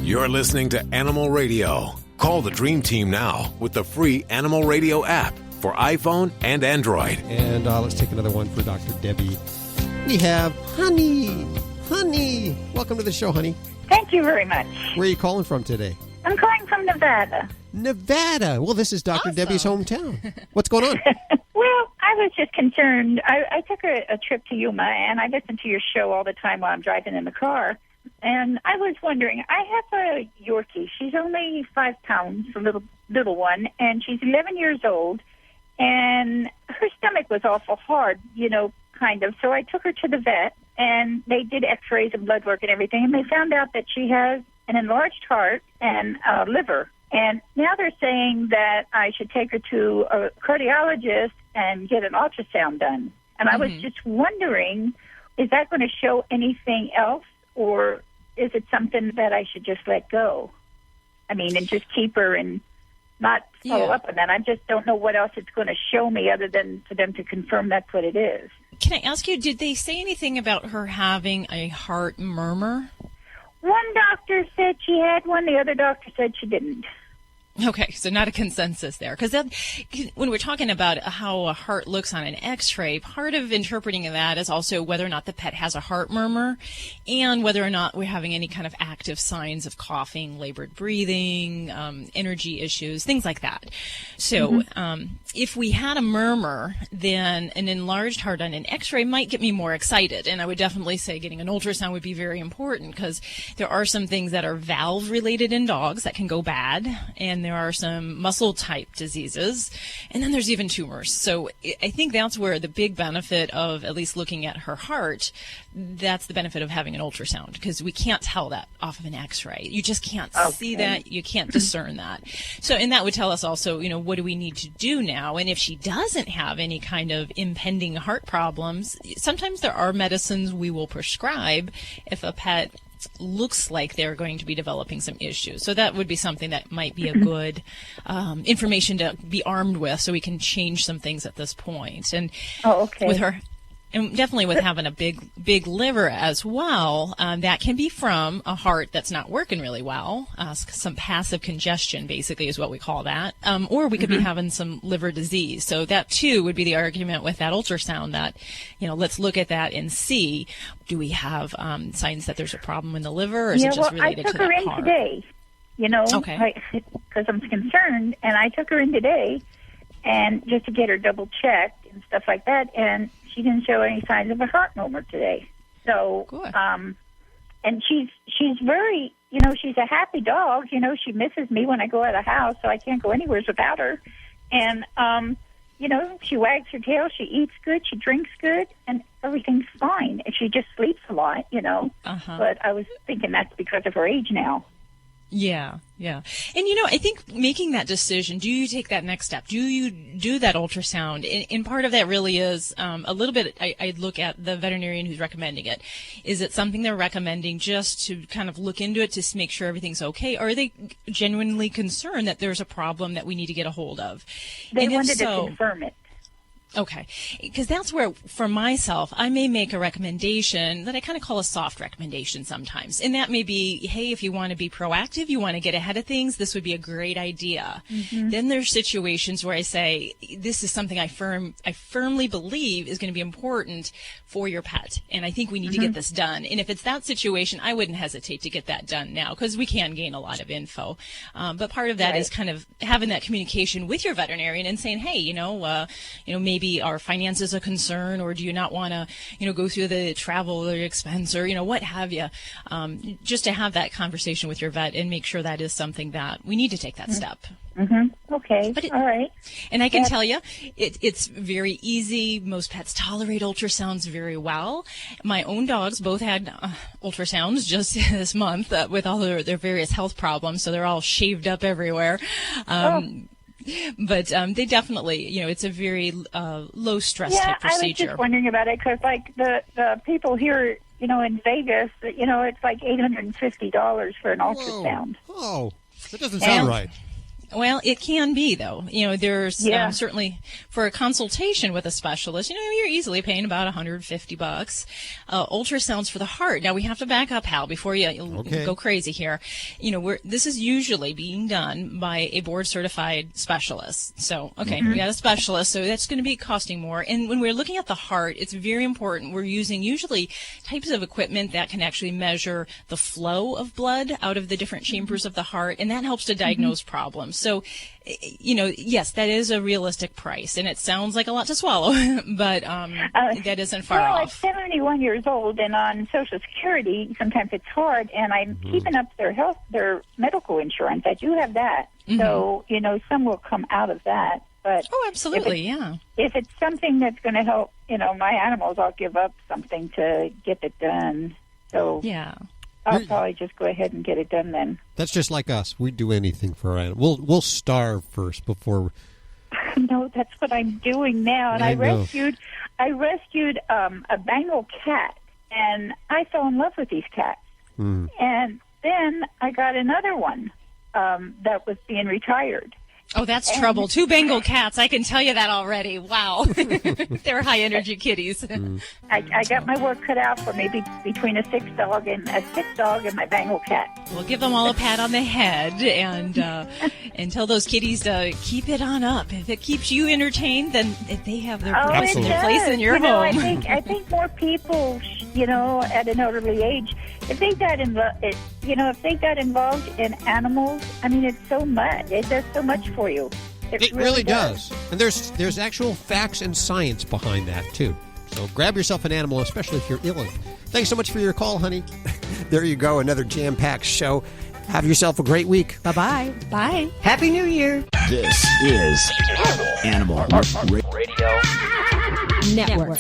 You're listening to Animal Radio. Call the Dream Team now with the free Animal Radio app for iPhone and Android. And let's take another one for Dr. Debbie. We have Honey. Honey. Welcome to the show, Honey. Thank you very much. Where are you calling from today? I'm calling from Nevada. Nevada. Well, this is Dr. Debbie's hometown. What's going on? Well, I was just concerned. I took a trip to Yuma, and I listen to your show all the time while I'm driving in the car. And I was wondering, I have a Yorkie. She's only 5 pounds, a little one, and she's 11 years old. And her stomach was awful hard, kind of. So I took her to the vet, and they did x-rays and blood work and everything, and they found out that she has an enlarged heart and liver. And now they're saying that I should take her to a cardiologist and get an ultrasound done. And I was just wondering, is that going to show anything else, or is it something that I should just let go? I mean, and just keep her and not follow up on that. I just don't know what else it's going to show me other than for them to confirm that's what it is. Can I ask you, did they say anything about her having a heart murmur? One doctor said she had one. The other doctor said she didn't. Okay, so not a consensus there. Because when we're talking about how a heart looks on an x-ray, part of interpreting that is also whether or not the pet has a heart murmur and whether or not we're having any kind of active signs of coughing, labored breathing, energy issues, things like that. So if we had a murmur, then an enlarged heart on an x-ray might get me more excited. And I would definitely say getting an ultrasound would be very important because there are some things that are valve-related in dogs that can go bad, and there are some muscle-type diseases, and then there's even tumors. So I think that's where the big benefit of at least looking at her heart, that's the benefit of having an ultrasound, because we can't tell that off of an x-ray. You just can't see that. You can't discern that. So, and that would tell us also, you know, what do we need to do now? And if she doesn't have any kind of impending heart problems, sometimes there are medicines we will prescribe if a pet looks like they're going to be developing some issues. So that would be something that might be a good information to be armed with, so we can change some things at this point. And with her, and definitely with having a big liver as well, that can be from a heart that's not working really well. Some passive congestion, basically, is what we call that. Or we could be having some liver disease. So that, too, would be the argument with that ultrasound that, you know, let's look at that and see, do we have signs that there's a problem in the liver, or is it just related to that heart? I took her in today, you know, because I'm concerned, and I took her in today and just to get her double-checked and stuff like that, and she didn't show any signs of a heart murmur today. So, and she's very, you know, she's a happy dog. You know, she misses me when I go out of the house, so I can't go anywhere without her. And, you know, she wags her tail, she eats good, she drinks good, and everything's fine. And she just sleeps a lot, you know. But I was thinking that's because of her age now. Yeah. And, you know, I think making that decision, do you take that next step? Do you do that ultrasound? And part of that really is a little bit, I look at the veterinarian who's recommending it. Is it something they're recommending just to kind of look into it to make sure everything's okay? Or are they genuinely concerned that there's a problem that we need to get a hold of? They wanted to confirm it. Okay, because that's where, for myself, I may make a recommendation that I kind of call a soft recommendation sometimes. And that may be, hey, if you want to be proactive, you want to get ahead of things, this would be a great idea. Then there's situations where I say, this is something I firmly believe is going to be important for your pet, and I think we need to get this done. And if it's that situation, I wouldn't hesitate to get that done now, because we can gain a lot of info. But part of that is kind of having that communication with your veterinarian and saying, hey, maybe our finances a concern, or do you not want to, go through the travel or expense, or, what have you, just to have that conversation with your vet and make sure that is something that we need to take that step. Okay. All right. And I can tell you, it's very easy. Most pets tolerate ultrasounds very well. My own dogs both had ultrasounds just this month with all their various health problems, so they're all shaved up everywhere. But they definitely, it's a very low stress type procedure. I was just wondering about it because, like, the people here, in Vegas, it's like $850 for an ultrasound. Oh, that doesn't sound right. Well, it can be, though. There's certainly for a consultation with a specialist, you're easily paying about $150. Ultrasounds for the heart. Now, we have to back up, Hal, before you go crazy here. This is usually being done by a board-certified specialist. So, we got a specialist, so that's going to be costing more. And when we're looking at the heart, it's very important. We're using usually types of equipment that can actually measure the flow of blood out of the different chambers of the heart, and that helps to diagnose problems. So, yes, that is a realistic price, and it sounds like a lot to swallow, but that isn't far off. I'm 71 years old, and on Social Security, sometimes it's hard, and I'm keeping up their medical insurance. I do have that, so, some will come out of that. But absolutely, if it's something that's going to help, my animals, I'll give up something to get it done. So I'll probably just go ahead and get it done then. That's just like us. We do anything for our animal. We'll starve first before. No, that's what I'm doing now. And I rescued a Bengal cat, and I fell in love with these cats. Mm. And then I got another one that was being retired. Oh, that's trouble. 2 Bengal cats. I can tell you that already. Wow. They're high-energy kitties. I got my work cut out for maybe between a sick dog and my Bengal cat. We'll give them all a pat on the head and tell those kitties to keep it on up. If it keeps you entertained, then they have their place in your home. I think more people, at an elderly age, if they got involved in animals, I mean, it's so much. It does so much for you. It really does. And there's actual facts and science behind that, too. So grab yourself an animal, especially if you're ill. Thanks so much for your call, honey. There you go, another jam-packed show. Have yourself a great week. Bye-bye. Bye. Happy New Year. This is Animal Radio Network.